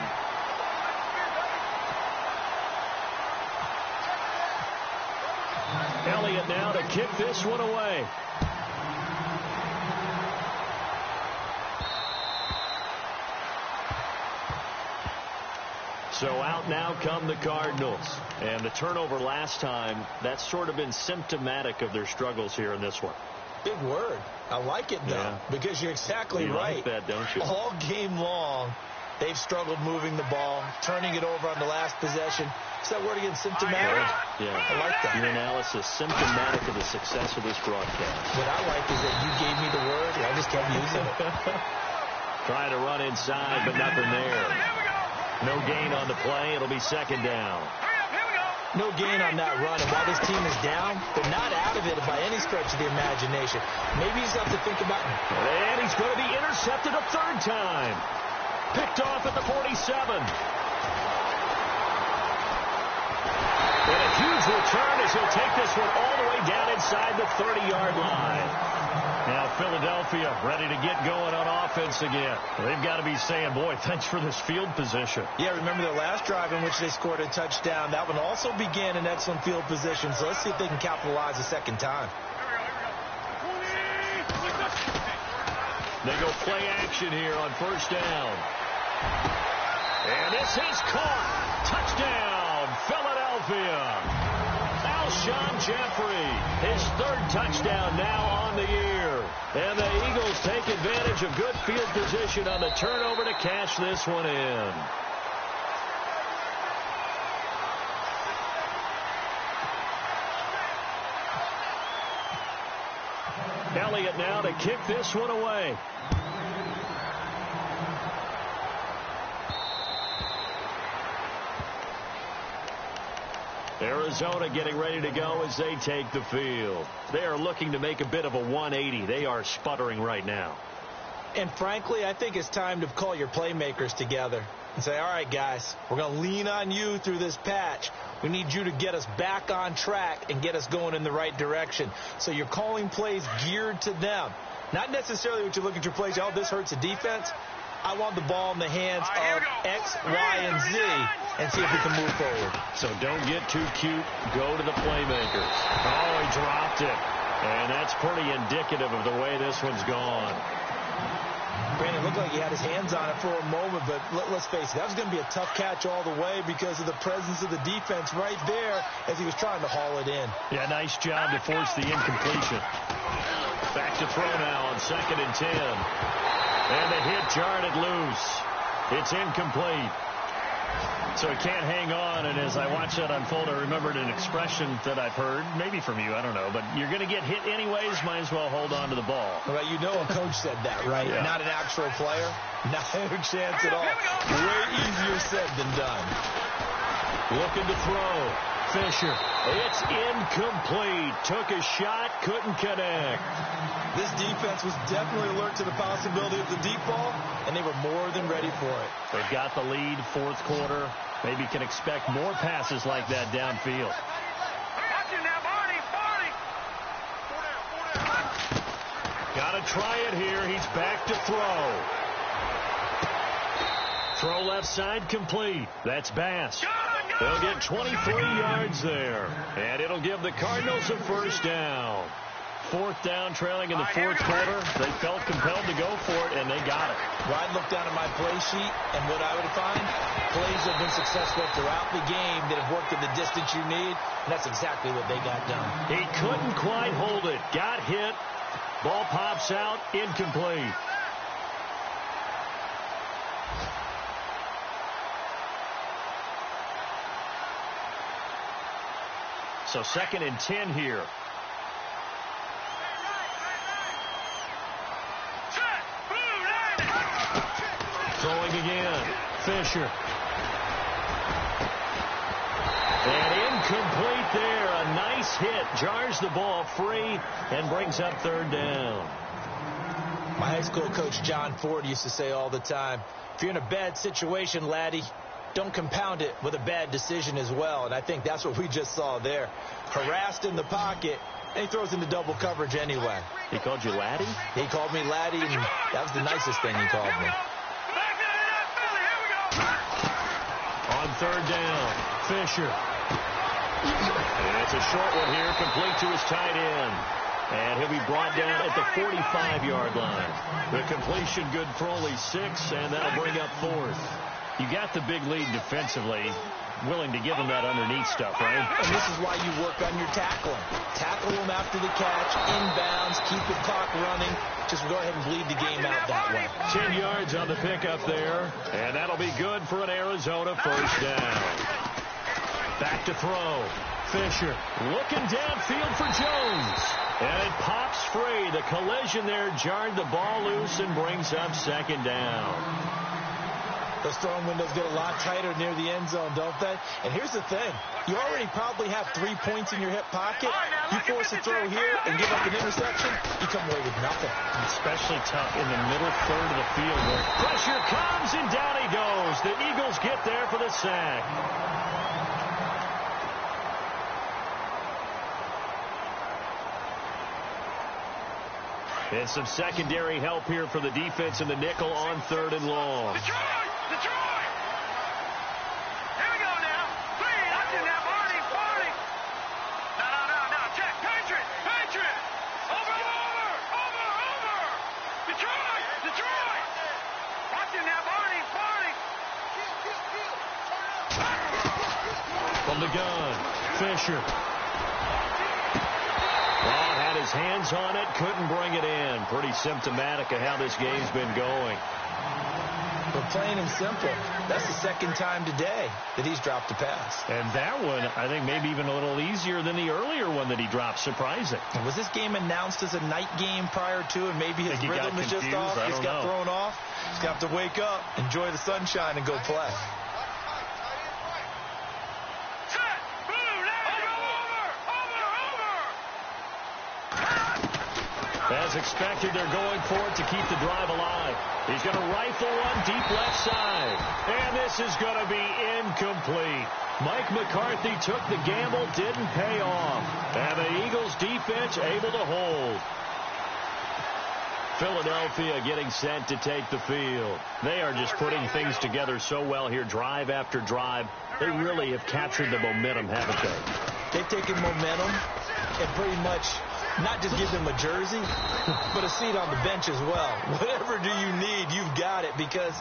Elliott now to kick this one away. So out now come the Cardinals. And the turnover last time, that's sort of been symptomatic of their struggles here in this one. Big word. I like it, though, because you're exactly right. You like that, don't you? All game long, they've struggled moving the ball, turning it over on the last possession. Is that word again, symptomatic? Yeah. I like that. Your analysis, symptomatic of the success of this broadcast. What I like is that you gave me the word, and I just kept using it. Trying to run inside, but nothing there. No gain on the play. It'll be second down. No gain on that run. And while this team is down, they're not out of it by any stretch of the imagination. Maybe he's got to think about it. And he's going to be intercepted a third time. Picked off at the 47. And a huge return as he'll take this one all the way down inside the 30-yard line. Now Philadelphia ready to get going on offense again. They've got to be saying, boy, thanks for this field position. Yeah, remember their last drive in which they scored a touchdown. That one also began in excellent field position. So let's see if they can capitalize a second time. They go play action here on first down. And this is caught. Touchdown, Philadelphia. Alshon Jeffrey, his third touchdown now on the year. And the Eagles take advantage of good field position on the turnover to cash this one in. Elliott now to kick this one away. Arizona getting ready to go as they take the field. They are looking to make a bit of a 180. They are sputtering right now. And frankly, I think it's time to call your playmakers together and say, all right, guys, we're going to lean on you through this patch. We need you to get us back on track and get us going in the right direction. So you're calling plays geared to them. Not necessarily what you look at your plays, oh, this hurts the defense. I want the ball in the hands of X, Y, and Z and see if we can move forward. So don't get too cute. Go to the playmakers. Oh, he dropped it. And that's pretty indicative of the way this one's gone. Brandon, it looked like he had his hands on it for a moment, but let's face it, that was going to be a tough catch all the way because of the presence of the defense right there as he was trying to haul it in. Yeah, nice job to force the incompletion. Back to throw now on 2nd and 10. And the hit jarred it loose. It's incomplete. So he can't hang on, and as I watched that unfold, I remembered an expression that I've heard, maybe from you, I don't know, but you're going to get hit anyways, might as well hold on to the ball. Well, you know a coach said that, right? Yeah. Not an actual player. Not a chance at all. Way easier said than done. Looking to throw. Fisher. It's incomplete. Took a shot, couldn't connect. This defense was definitely alert to the possibility of the deep ball, and they were more than ready for it. They've got the lead, 4th quarter. Maybe can expect more passes like that downfield. Got to try it here. He's back to throw. Throw left side complete. That's Bass. They'll get 23 yards there. And it'll give the Cardinals a first down. 4th down, trailing in the 4th quarter. They felt compelled to go for it, and they got it. Well, I'd look down at my play sheet, and what I would find, plays have been successful throughout the game that have worked at the distance you need, and that's exactly what they got done. He couldn't quite hold it. Got hit. Ball pops out. Incomplete. So 2nd and 10 here. Throwing again. Fisher. And incomplete there. A nice hit. Jars the ball free and brings up 3rd down. My high school coach, John Ford, used to say all the time, if you're in a bad situation, laddie, don't compound it with a bad decision as well. And I think that's what we just saw there. Harassed in the pocket, and he throws into double coverage anyway. He called you laddie? He called me laddie, and that was the nicest thing he called me. On 3rd down, Fisher. And it's a short one here, complete to his tight end. And he'll be brought down at the 45-yard line. The completion good for only 6, and that'll bring up 4th. You got the big lead defensively, willing to give them that underneath stuff, right? And this is why you work on your tackling. Tackle them after the catch, inbounds, keep the clock running. Just go ahead and bleed the game out that way. 10 yards on the pickup there, and that'll be good for an Arizona first down. Back to throw. Fisher looking downfield for Jones. And it pops free. The collision there jarred the ball loose and brings up 2nd down. Those throwing windows get a lot tighter near the end zone, don't they? And here's the thing. You already probably have 3 points in your hip pocket. You force a throw here and give up an interception, you come away with nothing. Especially tough in the middle third of the field where pressure comes and down he goes. The Eagles get there for the sack. And some secondary help here for the defense in the nickel on 3rd and long. Detroit! Here we go now. 3, watching that, Barney. No, check. Patriot! Over! Detroit! Watching that, Barney. From the gun, Fisher. Had his hands on it, couldn't bring it in. Pretty symptomatic of how this game's been going. But plain and simple, that's the 2nd time today that he's dropped a pass. And that one, I think maybe even a little easier than the earlier one that he dropped. Surprising. Was this game announced as a night game prior to, and maybe his rhythm is just off? He's got thrown off. He's got to wake up, enjoy the sunshine, and go play. As expected, they're going for it to keep the drive alive. He's going to rifle one deep left side. And this is going to be incomplete. Mike McCarthy took the gamble, didn't pay off. And the Eagles defense able to hold. Philadelphia getting set to take the field. They are just putting things together so well here, drive after drive. They really have captured the momentum, haven't they? They've taken momentum and pretty much not just give them a jersey, but a seat on the bench as well. Whatever do you need, you've got it, because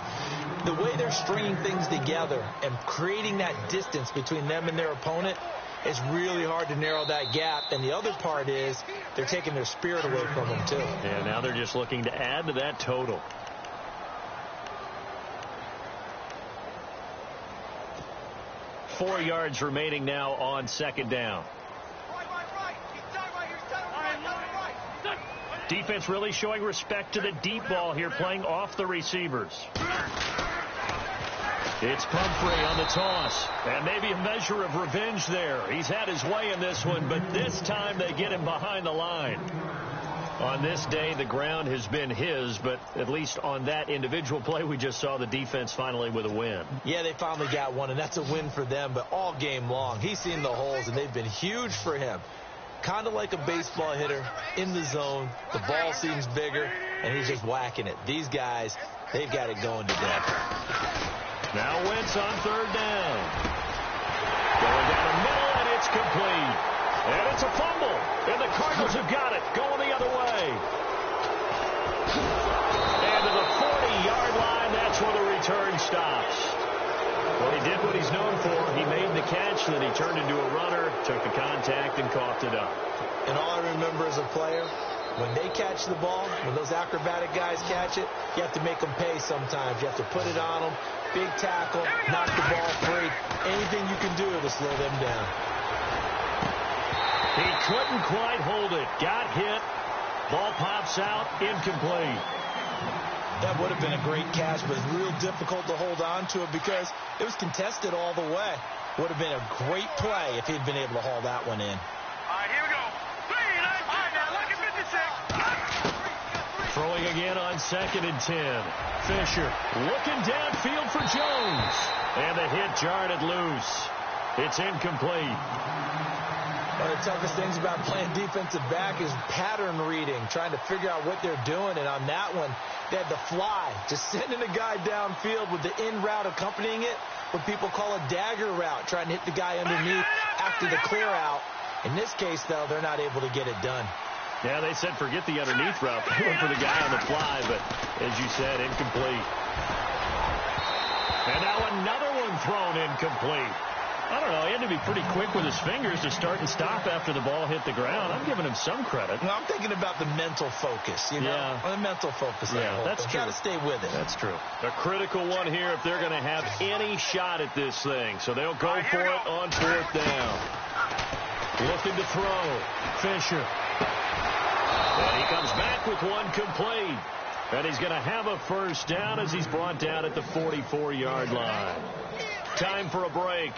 the way they're stringing things together and creating that distance between them and their opponent, it's really hard to narrow that gap. And the other part is they're taking their spirit away from them, too. Yeah, now they're just looking to add to that total. Four yards remaining now on second down. Defense really showing respect to the deep ball here, playing off the receivers. It's Pumphrey on the toss, and maybe a measure of revenge there. He's had his way in this one, but this time they get him behind the line. On this day, the ground has been his, but at least on that individual play, we just saw the defense finally with a win. Yeah, they finally got one, and that's a win for them, but all game long, he's seen the holes, and they've been huge for him. Kind of like a baseball hitter in the zone. The ball seems bigger, and he's just whacking it. These guys, they've got it going to death. Now Wentz on third down. Going down the middle, and it's complete. And it's a fumble. And the Cardinals have got it. Going the other way. And to the 40-yard line, that's where the return stops. Well, he did what he's known for. He made the catch, then he turned into a runner, took the contact, and coughed it up. And all I remember as a player, when they catch the ball, when those acrobatic guys catch it, you have to make them pay sometimes. You have to put it on them. Big tackle, knock the ball free. Anything you can do to slow them down. He couldn't quite hold it. Got hit. Ball pops out. Incomplete. That would have been a great catch, but it's real difficult to hold on to it because it was contested all the way. Would have been a great play if he'd been able to haul that one in. All right, here we go. 3, 9, 5 now. Look at 56. Throwing again on 2nd and 10. Fisher looking downfield for Jones. And the hit jarred it loose. It's incomplete. One of the toughest things about playing defensive back is pattern reading, trying to figure out what they're doing. And on that one, they had the fly, just sending a guy downfield with the in route accompanying it, what people call a dagger route, trying to hit the guy underneath after the clear out. In this case, though, they're not able to get it done. Yeah, they said forget the underneath route. They went for the guy on the fly, but as you said, incomplete. And now another one thrown incomplete. I don't know, he had to be pretty quick with his fingers to start and stop after the ball hit the ground. I'm giving him some credit. Well, I'm thinking about the mental focus, you know? Yeah. The mental focus. Yeah, that's true. Got to stay with it. That's true. A critical one here if they're going to have any shot at this thing. So they'll go for it on 4th down. Looking to throw. Fisher. And he comes back with one complete. And he's going to have a first down as he's brought down at the 44-yard line. Time for a break.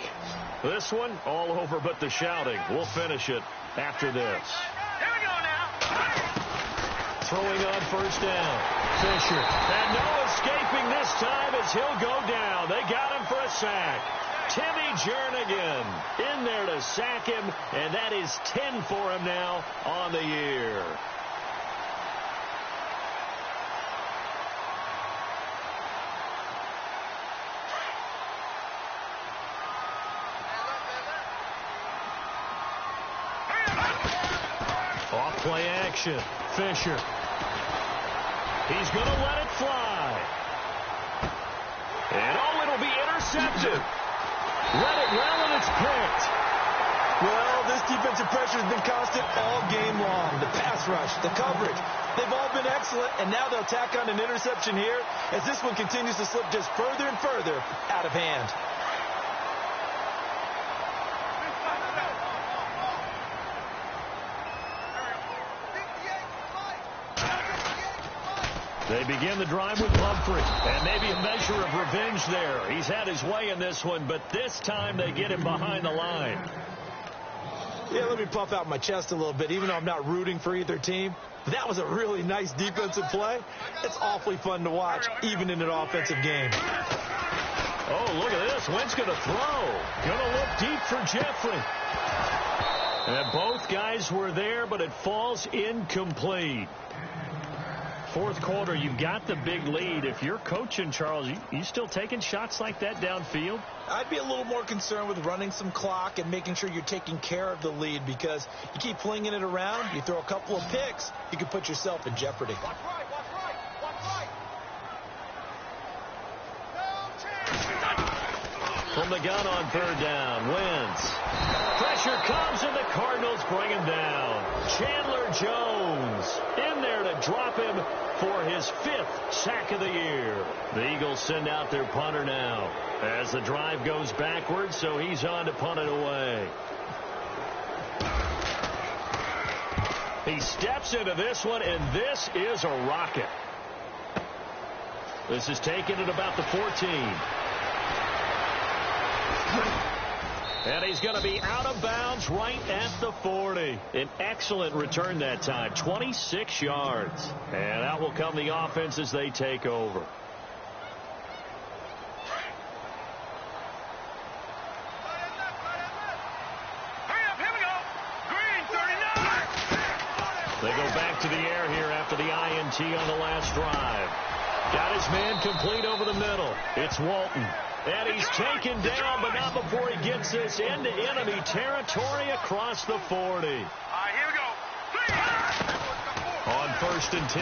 This one, all over but the shouting. We'll finish it after this. Here we go now. Throwing on 1st down. Fisher. And no escaping this time as he'll go down. They got him for a sack. Timmy Jernigan in there to sack him, and that is 10 for him now on the year. Off-play action. Fisher. He's going to let it fly. And oh, it'll be intercepted. Read it well, and it's picked. Well, this defensive pressure has been constant all game long. The pass rush, the coverage, they've all been excellent, and now they'll tack on an interception here as this one continues to slip just further and further out of hand. They begin the drive with Pumphrey, and maybe a measure of revenge there. He's had his way in this one, but this time they get him behind the line. Yeah, let me puff out my chest a little bit, even though I'm not rooting for either team. That was a really nice defensive play. It's awfully fun to watch, even in an offensive game. Oh, look at this. Wentz going to throw. Going to look deep for Jeffrey. And both guys were there, but it falls incomplete. Fourth quarter, you've got the big lead. If you're coaching, Charles, you still taking shots like that downfield? I'd be a little more concerned with running some clock and making sure you're taking care of the lead, because you keep flinging it around, you throw a couple of picks, you can put yourself in jeopardy. Watch right, watch right, watch right. From the gun on third down, Wentz. Pressure comes, and the Cardinals bring him down. Chandler Jones in there to drop him for his 5th sack of the year. The Eagles send out their punter now as the drive goes backwards, so he's on to punt it away. He steps into this one, and this is a rocket. This is taken at about the 14. And he's going to be out of bounds right at the 40. An excellent return that time, 26 yards. And out will come the offense as they take over. Hurry up, here we go. Green, 39. They go back to the air here after the INT on the last drive. Got his man complete over the middle. It's Walton. And he's taken down, but not before he gets this into enemy territory across the 40. All right, here we go. On 1st and 10,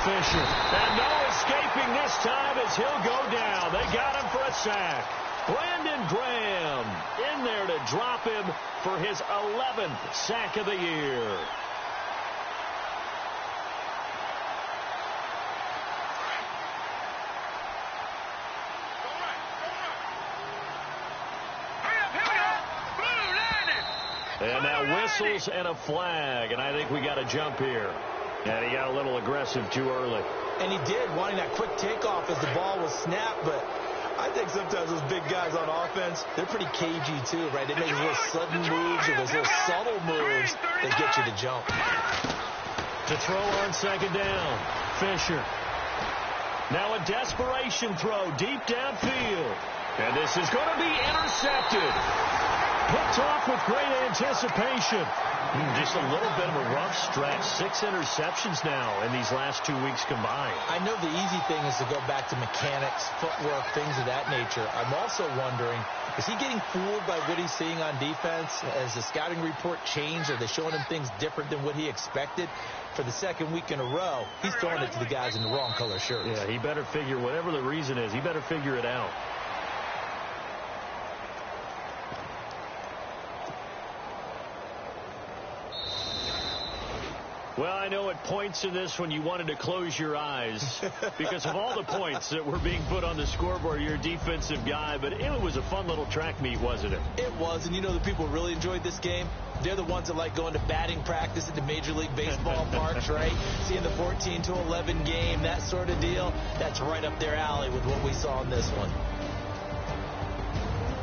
Fisher. And no escaping this time as he'll go down. They got him for a sack. Brandon Graham in there to drop him for his 11th sack of the year. And now whistles and a flag, and I think we got a jump here. And he got a little aggressive too early. And he did, wanting that quick takeoff as the ball was snapped, but I think sometimes those big guys on offense, they're pretty cagey too, right? They make those little sudden moves or those little subtle moves that get you to jump. To throw on 2nd down, Fisher. Now a desperation throw deep downfield. And this is going to be intercepted. Picked off with great anticipation. Just a little bit of a rough stretch. 6 interceptions now in these last 2 weeks combined. I know the easy thing is to go back to mechanics, footwork, things of that nature. I'm also wondering, is he getting fooled by what he's seeing on defense? Has the scouting report changed? Are they showing him things different than what he expected? For the 2nd week in a row, he's throwing it to the guys in the wrong color shirts. Yeah, he better figure, whatever the reason is, he better figure it out. Well, I know at points in this when you wanted to close your eyes because of all the points that were being put on the scoreboard. You're a defensive guy, but it was a fun little track meet, wasn't it? It was, and you know the people really enjoyed this game? They're the ones that like going to batting practice at the Major League Baseball parks, right? Seeing the 14-11 game, that sort of deal. That's right up their alley with what we saw in this one.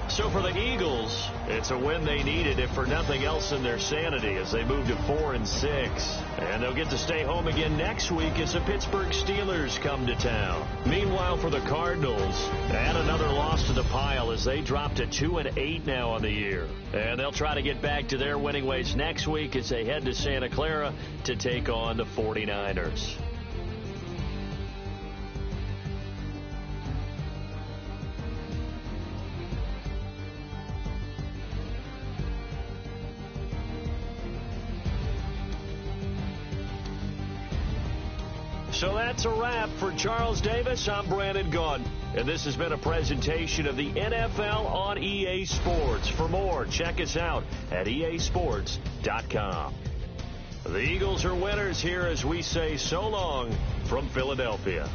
So for the Eagles, it's a win they needed, if for nothing else in their sanity, as they move to 4-6. And they'll get to stay home again next week as the Pittsburgh Steelers come to town. Meanwhile, for the Cardinals, add another loss to the pile as they drop to 2-8 now on the year. And they'll try to get back to their winning ways next week as they head to Santa Clara to take on the 49ers. So that's a wrap. For Charles Davis, I'm Brandon Gaudin. And this has been a presentation of the NFL on EA Sports. For more, check us out at easports.com. The Eagles are winners here as we say so long from Philadelphia.